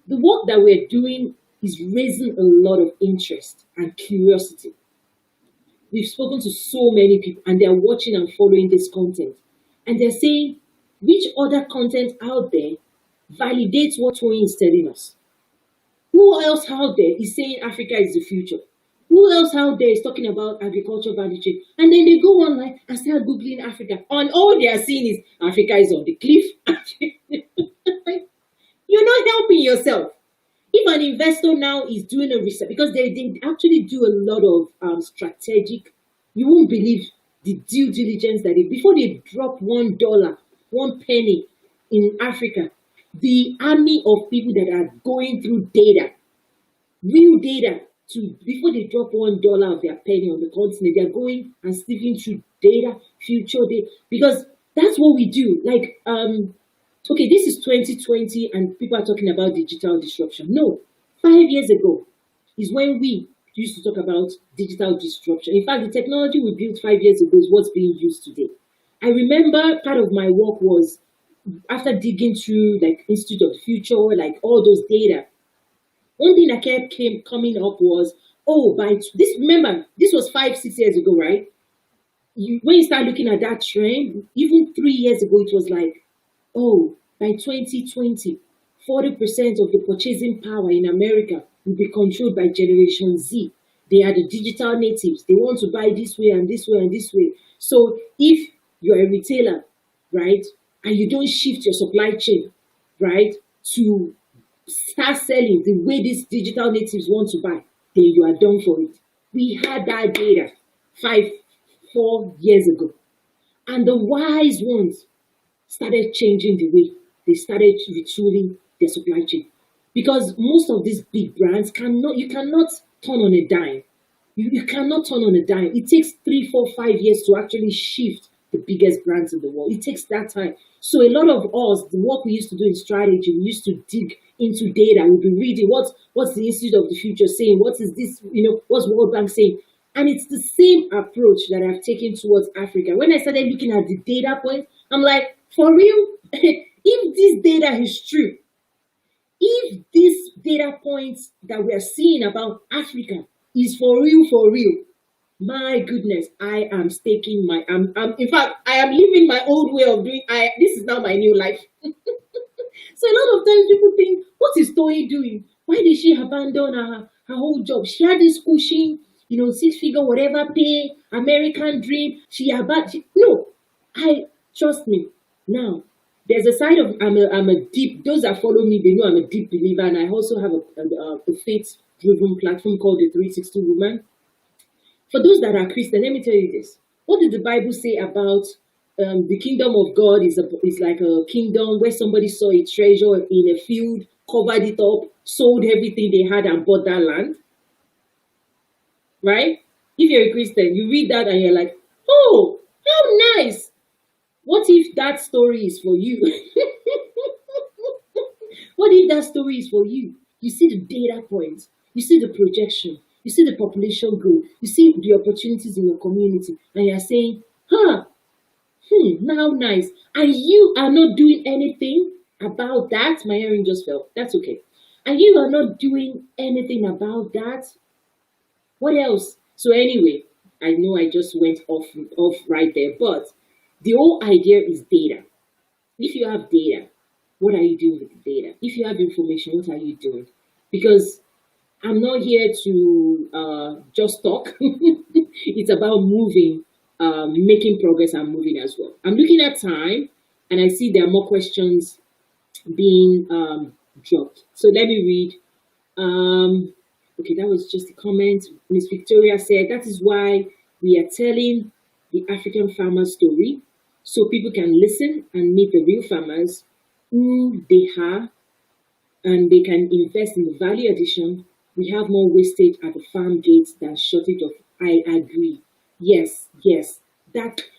The work that we're doing is raising a lot of interest and curiosity. We've spoken to so many people and they're watching and following this content. And they're saying, which other content out there validates what Toyin is telling us? Who else out there is saying Africa is the future? Who else out there is talking about agriculture value chain? And then they go online and start Googling Africa. And all they are seeing is Africa is on the cliff. You're not helping yourself. If an investor now is doing a research, because they actually do a lot of strategic, you won't believe the due diligence that before they drop $1, 1 penny in Africa, the army of people that are going through data, real data, to before they drop $1 of their penny on the continent, they're going and sifting through data, future data, because that's what we do. Like, okay, this is 2020 and people are talking about digital disruption. No, 5 years ago is when we used to talk about digital disruption. In fact, the technology we built 5 years ago is what's being used today. I remember part of my work was after digging through like Institute of the Future, like all those data. One thing that kept coming up was, oh, this, remember, this was 5, 6 years ago, right? When you start looking at that trend, even 3 years ago, it was like, oh, by 2020, 40% of the purchasing power in America will be controlled by Generation Z. They are the digital natives. They want to buy this way and this way and this way. So if you're a retailer, right, and you don't shift your supply chain, right, to start selling the way these digital natives want to buy, then you are done for it. We had that data 4 years ago. And the wise ones started changing the way they started retooling their supply chain. Because most of these big brands you cannot turn on a dime. You cannot turn on a dime. It takes 3, 4, 5 years to actually shift the biggest brands in the world. It takes that time. So a lot of us, the work we used to do in strategy, we used to dig into data. We'll be reading what's the Institute of the Future saying, what is this, what's World Bank saying. And it's the same approach that I've taken towards Africa. When I started looking at the data points, I'm like, for real, if this data is true, if these data points that we are seeing about Africa is for real, my goodness, I am staking in fact, I am living my old way of doing, this is now my new life. So a lot of times people think, what is Toyin doing? Why did she abandon her whole job? She had this pushing, 6-figure, whatever pay, American dream. No, trust me. Now, there's a side of, I'm a deep, those that follow me, they know I'm a deep believer, and I also have a faith-driven platform called the 360 Woman. For those that are Christian, let me tell you this. What did the Bible say about the kingdom of God is like a kingdom where somebody saw a treasure in a field, covered it up, sold everything they had and bought that land? Right? If you're a Christian, you read that and you're like, oh, how nice. What if that story is for you? What if that story is for you? You see the data points, you see the projection, you see the population growth, you see the opportunities in your community, and you're saying, now nice. And you are not doing anything about that. My hearing just fell. That's okay. And you are not doing anything about that. What else? So anyway, I know I just went off right there, but the whole idea is data. If you have data, what are you doing with the data? If you have information, what are you doing? Because I'm not here to just talk. It's about moving, making progress and moving as well. I'm looking at time and I see there are more questions being dropped. So let me read. Okay, that was just a comment. Miss Victoria said, that is why we are telling the African farmer story, so people can listen and meet the real farmers who they are, and they can invest in the value addition. We have more wastage at the farm gates than shortage of. I agree. Yes. That's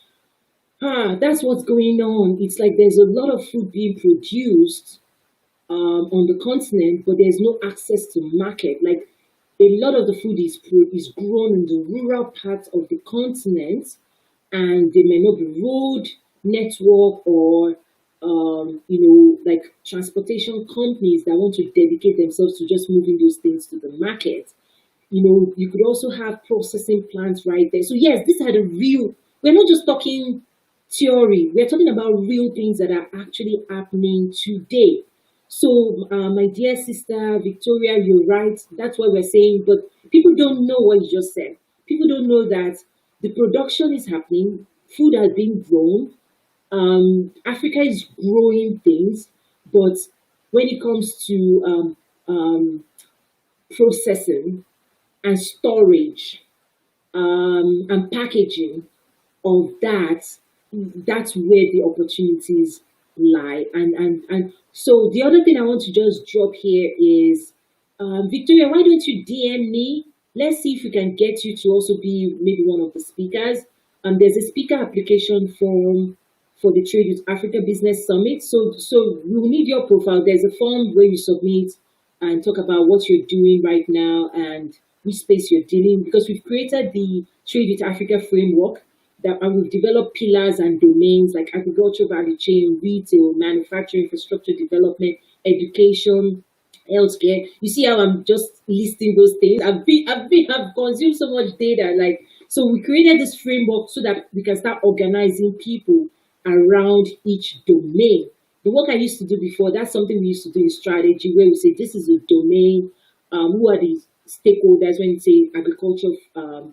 what's going on. It's like there's a lot of food being produced on the continent, but there's no access to market. Like a lot of the food is grown in the rural parts of the continent, and there may not be road network or like transportation companies that want to dedicate themselves to just moving those things to the market. You could also have processing plants right there. So yes, these are the real. We're not just talking theory. We're talking about real things that are actually happening today. So, my dear sister Victoria, you're right. That's what we're saying. But people don't know what you just said. People don't know that the production is happening. Food has been grown. Africa is growing things, but when it comes to processing and storage and packaging of that, that's where the opportunities lie. And so the other thing I want to just drop here is, Victoria, why don't you DM me? Let's see if we can get you to also be maybe one of the speakers. There's a speaker application form for the Trade with Africa Business Summit. So we'll need your profile. There's a form where you submit and talk about what you're doing right now and which space you're dealing, because we've created the Trade with Africa framework and we've developed pillars and domains like agriculture, value chain, retail, manufacturing, infrastructure development, education, healthcare. You see how I'm just listing those things? I've consumed so much data. So we created this framework so that we can start organizing people around each domain. The work I used to do before, that's something we used to do in strategy, where we say this is a domain. Who are the stakeholders when you say agriculture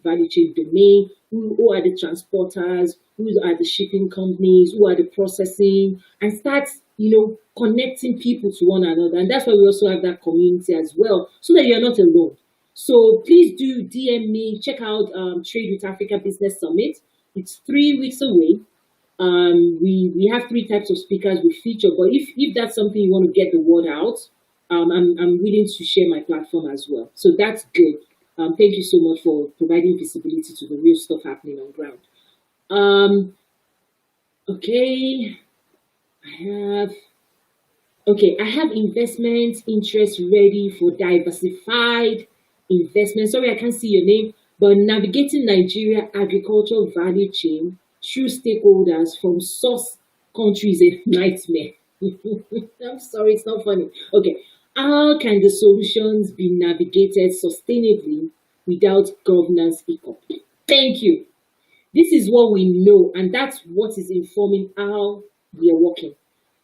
value chain domain? Who are the transporters? Who are the shipping companies? Who are the processing? And start, connecting people to one another. And that's why we also have that community as well, so that you're not alone. So please do DM me. Check out Trade with Africa Business Summit. It's 3 weeks away. We have 3 types of speakers we feature, but if that's something you want to get the word out, I'm willing to share my platform as well. So that's good. Thank you so much for providing visibility to the real stuff happening on ground. Okay, I have investment interest ready for diversified investment. Sorry, I can't see your name, but navigating Nigeria agricultural value chain through stakeholders from source countries is a nightmare. I'm sorry, it's not funny. Okay. How can the solutions be navigated sustainably without governance hiccup? Thank you. This is what we know, and that's what is informing how we are working.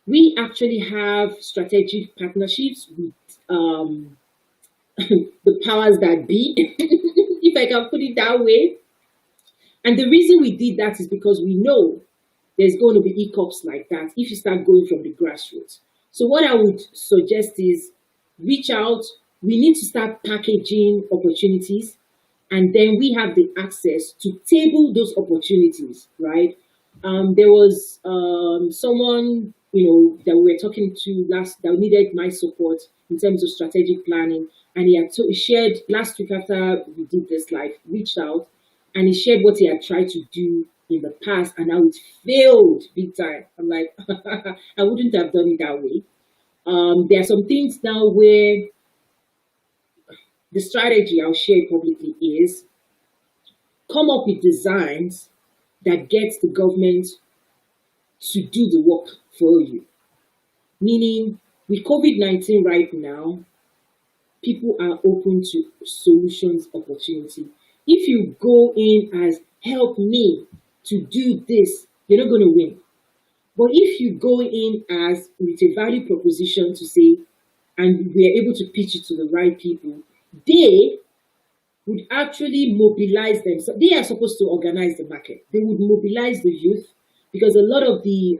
We actually have strategic partnerships with the powers that be, if I can put it that way. And the reason we did that is because we know there's going to be hiccups like that if you start going from the grassroots. So what I would suggest is reach out. We need to start packaging opportunities, and then we have the access to table those opportunities, right? There was someone that we were talking to last that needed my support in terms of strategic planning, and he had shared last week after we did this live, reached out, and he shared what he had tried to do in the past and how it failed big time. I'm like, I wouldn't have done it that way. There are some things now where the strategy I'll share publicly is come up with designs that gets the government to do the work for you. Meaning, with COVID-19 right now, people are open to solutions opportunity. If you go in as help me to do this, you're not going to win. But if you go in as with a value proposition to say, and we are able to pitch it to the right people, they would actually mobilize them. So they are supposed to organize the market. They would mobilize the youth, because a lot of the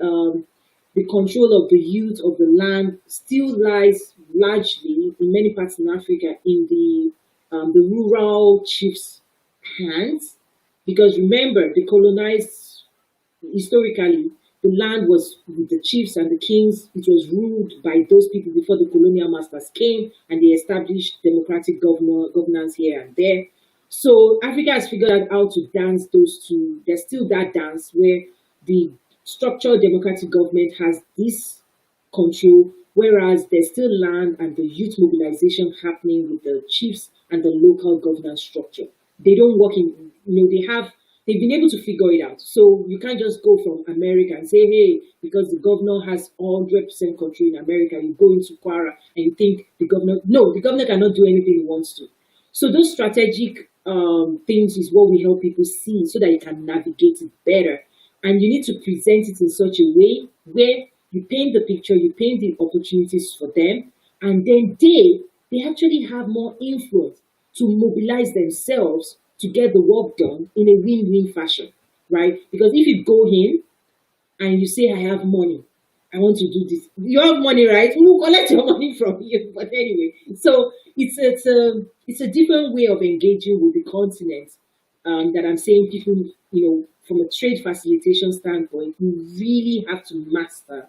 control of the youth of the land still lies largely in many parts in Africa in the rural chiefs' hands. Because remember, the colonized, historically, the land was with the chiefs and the kings. It was ruled by those people before the colonial masters came, and they established democratic governance here and there. So Africa has figured out how to dance those two. There's still that dance where the structural democratic government has this control, whereas there's still land and the youth mobilization happening with the chiefs and the local governance structure. They don't work in, they've been able to figure it out. So you can't just go from America and say, hey, because the governor has 100% control in America, you go into Quara and you think the governor, no, the governor cannot do anything he wants to. So those strategic things is what we help people see so that you can navigate it better. And you need to present it in such a way where you paint the picture, you paint the opportunities for them, and then they actually have more influence to mobilize themselves to get the work done in a win-win fashion, right? Because if you go in and you say, I have money, I want to do this. You have money, right? Who will collect your money from you? But anyway, so it's a different way of engaging with the continent that I'm saying people, from a trade facilitation standpoint, you really have to master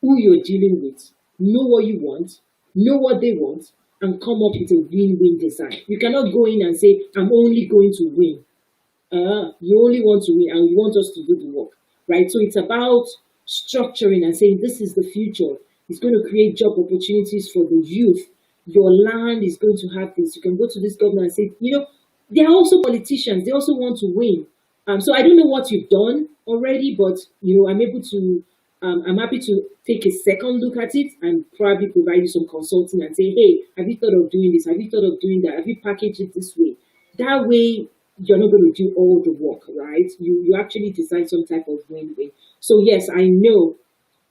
who you're dealing with, know what you want, know what they want, and come up with a win-win design. You cannot go in and say, I'm only going to win. You only want to win and you want us to do the work, right? So it's about structuring and saying, this is the future. It's going to create job opportunities for the youth. Your land is going to have this. You can go to this governor and say, they are also politicians. They also want to win. So I don't know what you've done already, but I'm happy to take a second look at it and probably provide you some consulting and say, hey, have you thought of doing this? Have you thought of doing that? Have you packaged it this way? That way, you're not going to do all the work, right? You actually design some type of win-win. So yes, I know,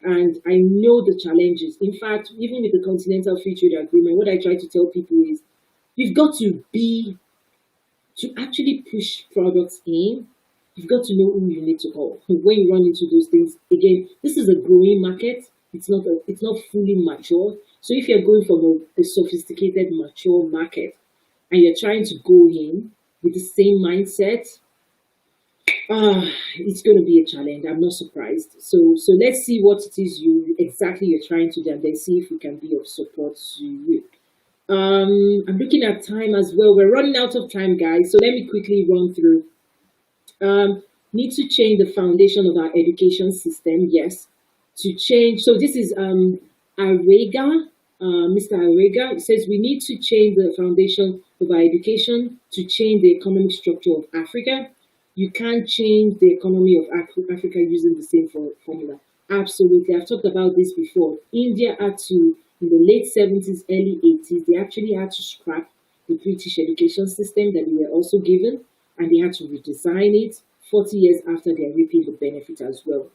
and I know the challenges. In fact, even with the Continental Free Trade Agreement, what I try to tell people is, you've got to actually push products in. You've got to know who you need to call when you run into those things. Again, this is a growing market. It's not fully mature. So if you're going from a sophisticated, mature market and you're trying to go in with the same mindset, it's going to be a challenge. I'm not surprised. So let's see what it is you're trying to do, and then see if we can be of support to you. I'm looking at time as well. We're running out of time, guys. So let me quickly run through. Need to change the foundation of our education system, yes. To change, so this is Arega, Mr. Arega. It says we need to change the foundation of our education to change the economic structure of Africa. You can't change the economy of Africa using the same formula. Absolutely, I've talked about this before. India had to, in the late 70s, early 80s, they actually had to scrap the British education system that they were also given, and they had to redesign it 40 years after they're reaping the benefit as well.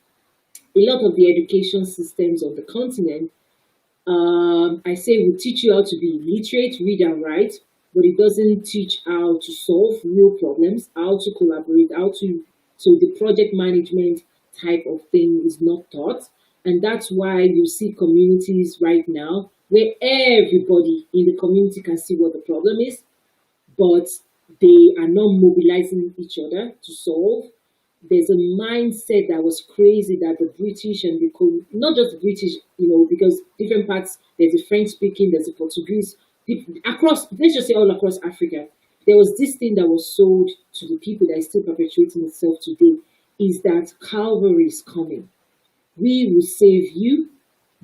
A lot of the education systems on the continent, I say, will teach you how to be literate, read and write, but it doesn't teach how to solve real problems, how to collaborate, so the project management type of thing is not taught. And that's why you see communities right now where everybody in the community can see what the problem is, but they are not mobilizing each other to solve. There's a mindset that was crazy that the British and not just the British, because different parts, there's a French speaking, there's a Portuguese, across, let's just say all across Africa, there was this thing that was sold to the people that is still perpetuating itself today, is that Calvary is coming. We will save you.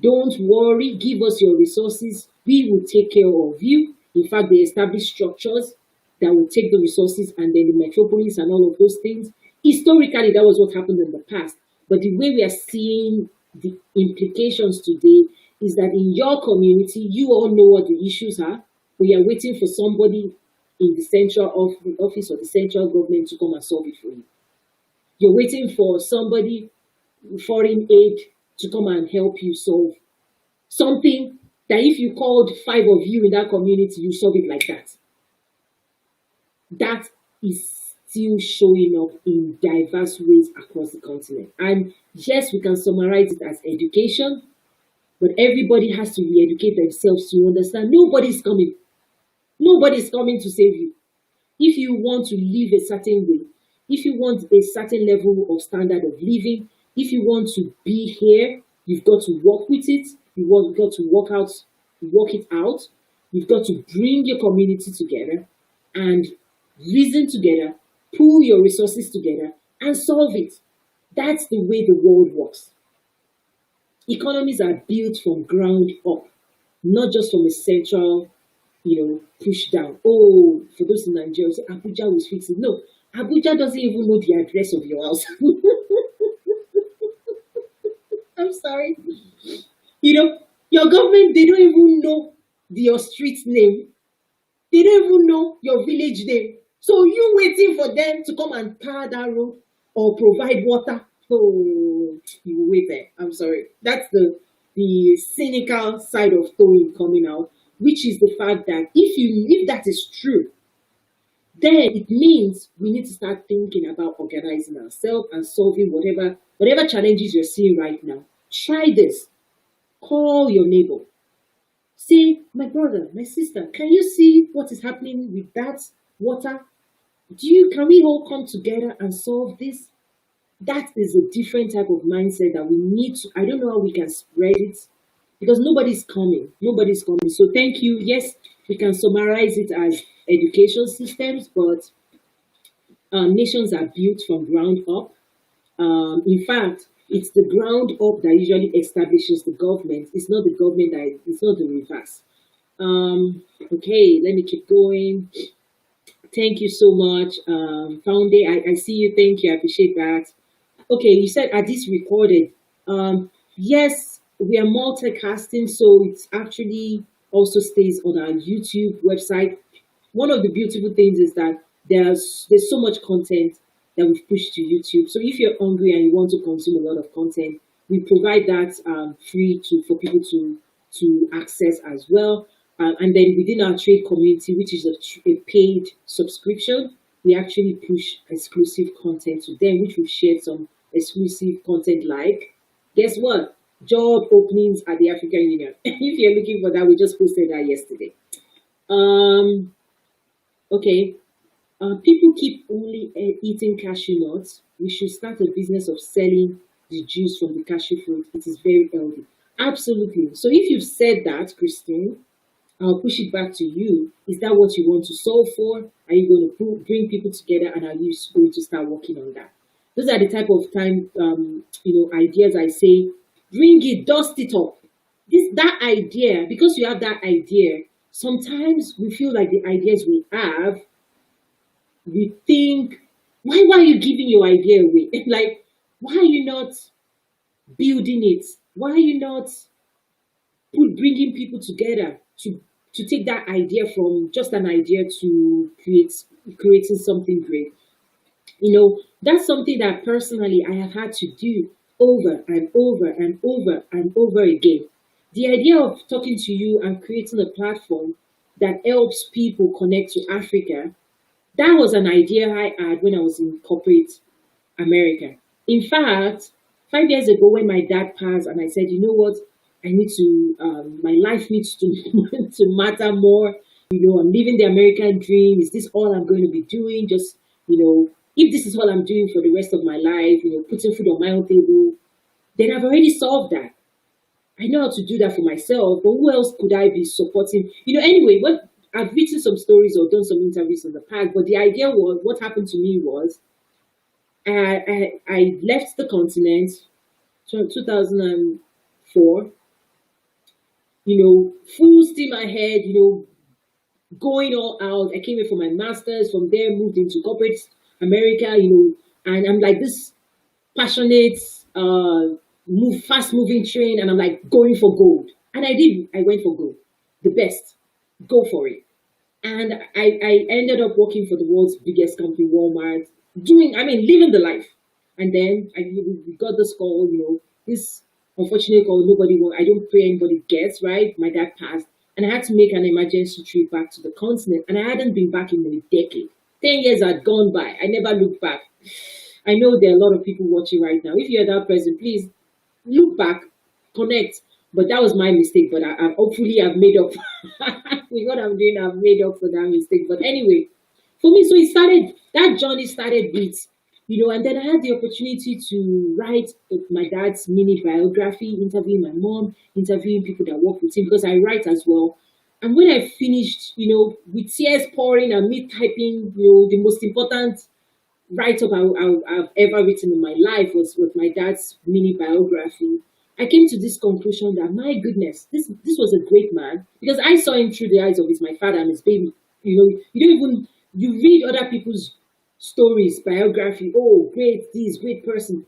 Don't worry, give us your resources. We will take care of you. In fact, they established structures that will take the resources and then the metropolis and all of those things. Historically, that was what happened in the past. But the way we are seeing the implications today is that in your community, you all know what the issues are, but you are waiting for somebody in the central office or the central government to come and solve it for you. You're waiting for somebody, foreign aid, to come and help you solve something that if you called 5 of you in that community, you solve it like that. That is still showing up in diverse ways across the continent. And yes, we can summarize it as education, but everybody has to re-educate themselves to understand nobody's coming. Nobody's coming to save you. If you want to live a certain way, if you want a certain level of standard of living, if you want to be here, you've got to work with it. You've got to work it out. You've got to bring your community together and reason together, pool your resources together, and solve it. That's the way the world works. Economies are built from ground up, not just from a central push down. Oh, for those in Nigeria, say Abuja will fix it. No, Abuja doesn't even know the address of your house. I'm sorry. You know, your government, they don't even know your street name. They don't even know your village name. So you waiting for them to come and tar that road or provide water. Oh, you wait there. I'm sorry. That's the cynical side of Toyin coming out, which is the fact that if that is true, then it means we need to start thinking about organizing ourselves and solving whatever challenges you're seeing right now. Try this. Call your neighbor. Say, my brother, my sister, can you see what is happening with that water? Can we all come together and solve this? That is a different type of mindset that we need to. I don't know how we can spread it because nobody's coming. Nobody's coming. So thank you. Yes, we can summarize it as education systems, but nations are built from ground up. In fact, it's the ground up that usually establishes the government. It's not the government that it's not the reverse. Okay, let me keep going. Thank you so much, Founde. I see you. Thank you. I appreciate that. Okay, you said, are these recorded? Yes, we are multicasting, so it actually also stays on our YouTube website. One of the beautiful things is that there's so much content that we've pushed to YouTube. So if you're hungry and you want to consume a lot of content, we provide that free for people to access as well. And then within our trade community, which is a paid subscription, we actually push exclusive content to them, which we've shared some exclusive content like, guess what? Job openings at the African Union. If you're looking for that, we just posted that yesterday. Okay. People keep only eating cashew nuts. We should start a business of selling the juice from the cashew fruit. It is very healthy. Absolutely. So if you've said that, Christine, I'll push it back to you. Is that what you want to solve for? Are you going to bring people together, and are you going to start working on that? Those are the type of ideas I say. Bring it, dust it up. That idea, because you have that idea. Sometimes we feel like the ideas we have, we think, why are you giving your idea away? Like, why are you not building it? Why are you not bringing people together to take that idea from just an idea to creating something great? That's something that personally I have had to do over and over and over and over again. The idea of talking to you and creating a platform that helps people connect to Africa, that was an idea I had when I was in corporate America. In fact, 5 years ago when my dad passed, and I said, you know what, I need to, my life needs to to matter more. I'm living the American dream. Is this all I'm going to be doing? Just, if this is all I'm doing for the rest of my life, putting food on my own table, then I've already solved that. I know how to do that for myself, but who else could I be supporting? Anyway, I've written some stories or done some interviews in the past, but the idea was, what happened to me was, I left the continent, 2004, full steam ahead, going all out. I came here for my master's, from there moved into corporate America, and I'm like this passionate, fast moving train, and I'm like going for gold. And I did. I went for gold. The best. Go for it. And I ended up working for the world's biggest company, Walmart, living the life. And then we got this call, this unfortunate call, I don't pray anybody gets, right? My dad passed. And I had to make an emergency trip back to the continent. And I hadn't been back in a decade. 10 years had gone by. I never looked back. I know there are a lot of people watching right now. If you're that person, please look back, connect. But that was my mistake. But hopefully I've made up. With what I'm doing, I've made up for that mistake. But anyway, for me, so that journey started with, and then I had the opportunity to write my dad's mini biography, interviewing my mom, interviewing people that work with him, because I write as well. And when I finished, with tears pouring and me typing, the most important write-up I've ever written in my life was my dad's mini biography. I came to this conclusion that my goodness, this was a great man because I saw him through the eyes of his my father and his baby. You don't even you read other people's stories, biography. Oh, great this, great person.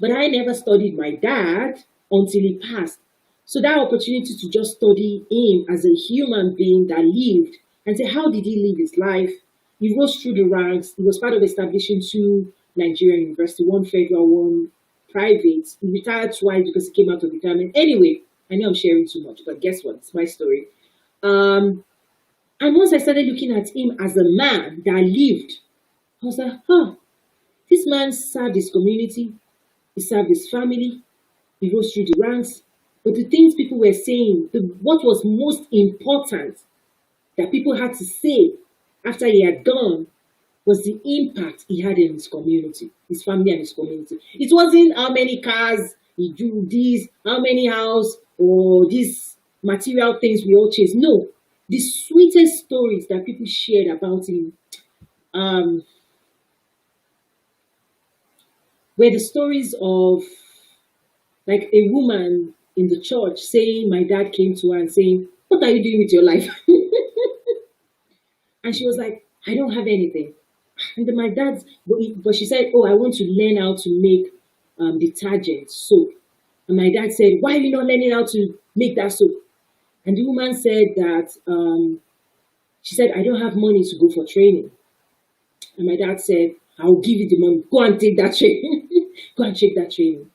But I never studied my dad until he passed. So that opportunity to just study him as a human being that lived and say, how did he live his life? He rose through the ranks. He was part of establishing two Nigerian university, one federal, one private. He retired twice because he came out of retirement. Anyway, I know I'm sharing too much, but guess what? It's my story. Um, and once I started looking at him as a man that lived, I was like, huh, this man served his community, he served his family, he rose through the ranks. But the things people were saying, what was most important that people had to say after he had gone was the impact he had in his community, his family and his community. It wasn't how many cars he drew, this, how many house, or these material things we all chase. No, the sweetest stories that people shared about him um, were the stories of like a woman in the church saying, my dad came to her and saying, what are you doing with your life? And she was like, I don't have anything. And then my dad, but she said, oh, I want to learn how to make detergent, soap. And my dad said, why are you not learning how to make that soap? And the woman said that, she said, I don't have money to go for training. And my dad said, I'll give you the money. Go and take that training. Go and take that training.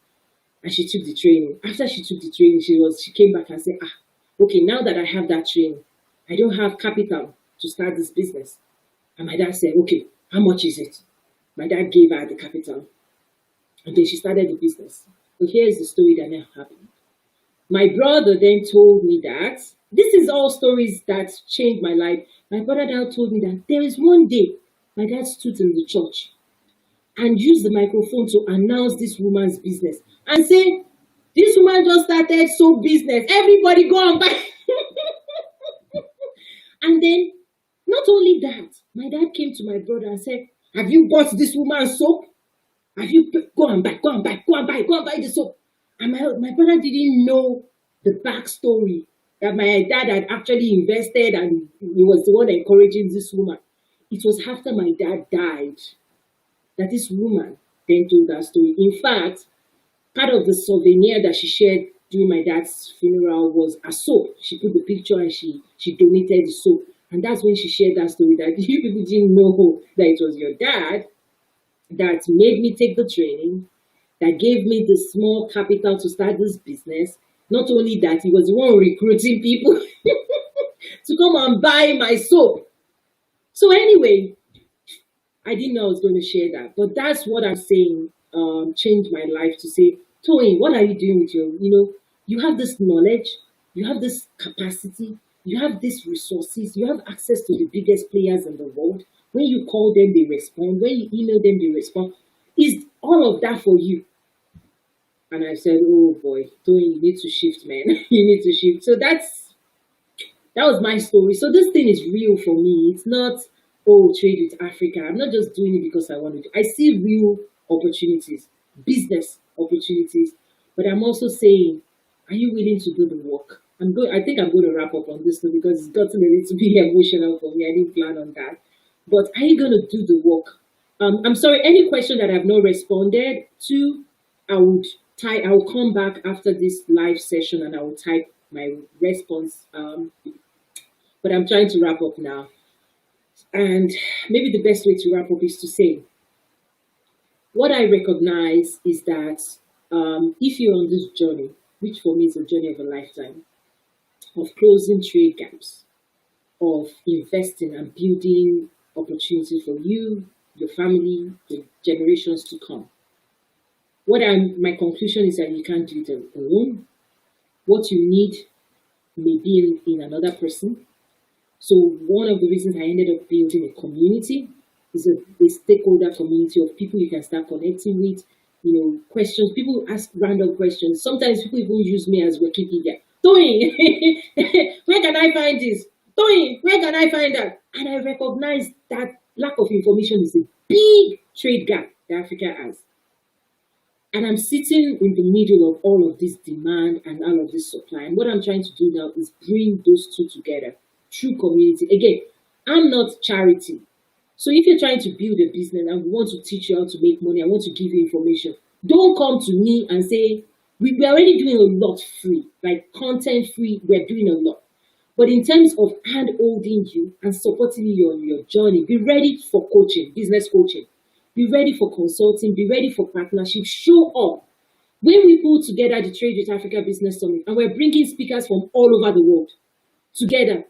And she took the training. After she took the training, she came back and said, okay, now that I have that training, I don't have capital to start this business. And my dad said, okay, how much is it? My dad gave her the capital. And then she started the business. So here's the story that now happened. My brother then told me that, this is all stories that changed my life. My brother now told me that there is one day my dad stood in the church and used the microphone to announce this woman's business and say, this woman just started soap business. Everybody go and buy. And then, not only that, my dad came to my brother and said, have you bought this woman's soap? Have you go and buy, go and buy, go and buy, go and buy the soap? And my brother didn't know the backstory that my dad had actually invested and he was the one encouraging this woman. It was after my dad died that this woman then told that story. In fact, part of the souvenir that she shared during my dad's funeral was a soap. She put the picture and she donated the soap. And that's when she shared that story that you people didn't know that it was your dad that made me take the training, that gave me the small capital to start this business. Not only that, he was the one recruiting people to come and buy my soap. So anyway, I didn't know I was going to share that, but that's what I'm saying. Changed my life to say, Toyin, what are you doing with you have this knowledge, you have this capacity, you have these resources, you have access to the biggest players in the world. When you call them, they respond. When you email them, they respond. Is all of that for you? And I said, oh boy, Toyin, you need to shift, man. You need to shift. So that was my story. So this thing is real for me. It's not, oh, trade with Africa. I'm not just doing it because I want to. I see real opportunities, business opportunities. But I'm also saying, are you willing to do the work? I think I'm going to wrap up on this one because it's gotten a little bit emotional for me. I didn't plan on that. But are you going to do the work? I'm sorry, any question that I've not responded to, I will come back after this live session and I will type my response. But I'm trying to wrap up now. And maybe the best way to wrap up is to say, what I recognize is that if you're on this journey, which for me is a journey of a lifetime, of closing trade gaps, of investing and building opportunity for you, your family, the generations to come. My conclusion is that you can't do it alone. What you need may be in another person. So one of the reasons I ended up building a community is a stakeholder community of people you can start connecting with, questions. People ask random questions. Sometimes people even use me as Wikipedia. Toyin, where can I find this? Toyin, where can I find that? And I recognize that lack of information is a big trade gap that Africa has. And I'm sitting in the middle of all of this demand and all of this supply. And what I'm trying to do now is bring those two together through community. Again, I'm not charity. So if you're trying to build a business and we want to teach you how to make money, I want to give you information, don't come to me and say, we're already doing a lot free, like content free, we're doing a lot. But in terms of hand holding you and supporting you on your journey, be ready for coaching, business coaching. Be ready for consulting, be ready for partnership, show up. When we pull together the Trade with Africa Business Summit and we're bringing speakers from all over the world together,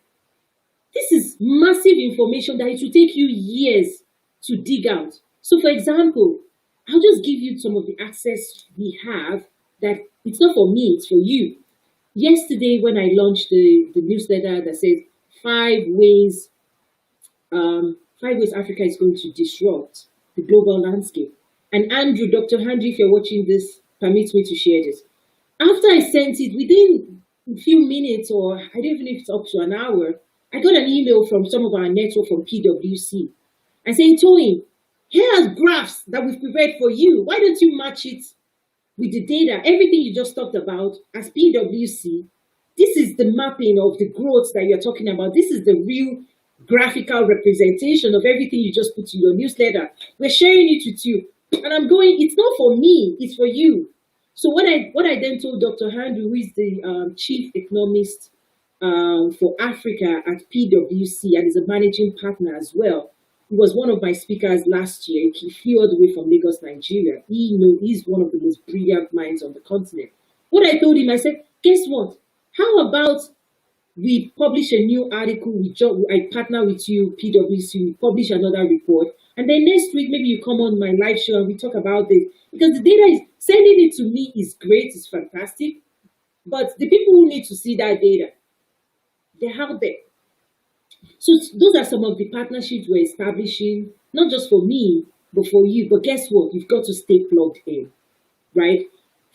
this is massive information that it will take you years to dig out. So for example, I'll just give you some of the access we have that it's not for me, it's for you. Yesterday when I launched the newsletter that says 5 ways Africa is going to disrupt the global landscape. And Andrew, Dr. Andrew, if you're watching this, permit me to share this. After I sent it, within a few minutes, or I don't even know if it's up to an hour, I got an email from some of our network from PwC and saying, Toyin, here are graphs that we've prepared for you. Why don't you match it with the data? Everything you just talked about as PwC, this is the mapping of the growth that you're talking about. This is the real graphical representation of everything you just put in your newsletter. We're sharing it with you. And I'm going, it's not for me, it's for you. So what I then told Dr. Andrew, who is the chief economist for Africa at PwC and is a managing partner as well. He was one of my speakers last year. He flew all the way from Lagos, Nigeria. He's one of the most brilliant minds on the continent. What I told him, I said, guess what? How about we publish a new article, I partner with you, PwC, we publish another report, and then next week, maybe you come on my live show and we talk about this. Because the data is, sending it to me is great, it's fantastic, but the people who need to see that data, they're out there. So those are some of the partnerships we're establishing, not just for me, but for you. But guess what? You've got to stay plugged in, right?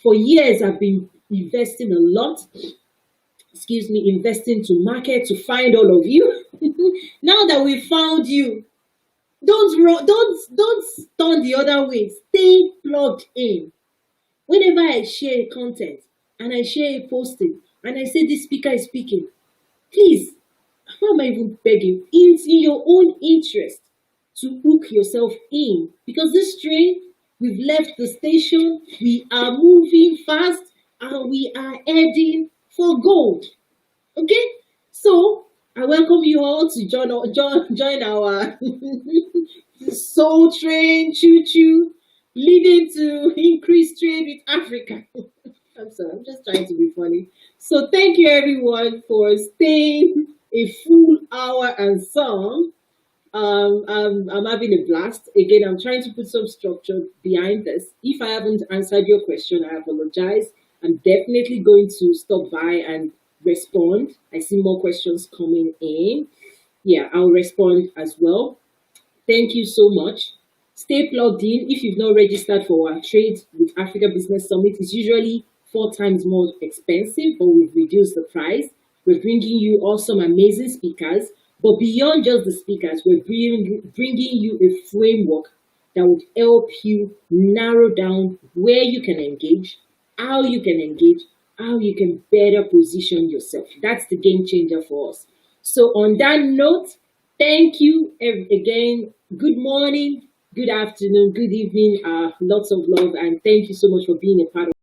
For years, I've been investing a lot, investing to market, to find all of you. Now that we've found you, don't turn the other way. Stay plugged in. Whenever I share content and I share a posting and I say this speaker is speaking, please, why am I even begging? It's in your own interest to hook yourself in, because this train, we've left the station, we are moving fast, and we are heading for gold. Okay? So, I welcome you all to join our soul train, choo-choo, leading to increased trade with Africa. I'm sorry, I'm just trying to be funny. So thank you everyone for staying a full hour and some. I'm having a blast. Again, I'm trying to put some structure behind this. If I haven't answered your question, I apologize. I'm definitely going to stop by and respond. I see more questions coming in. Yeah, I'll respond as well. Thank you so much. Stay plugged in. If you've not registered for our Trade with Africa Business Summit, it's usually 4 times more expensive, but we've reduced the price. We're bringing you awesome, amazing speakers. But beyond just the speakers, we're bringing you a framework that would help you narrow down where you can engage, how you can engage, how you can better position yourself. That's the game changer for us. So on that note, thank you again. Good morning, good afternoon, good evening. Lots of love, and thank you so much for being a part of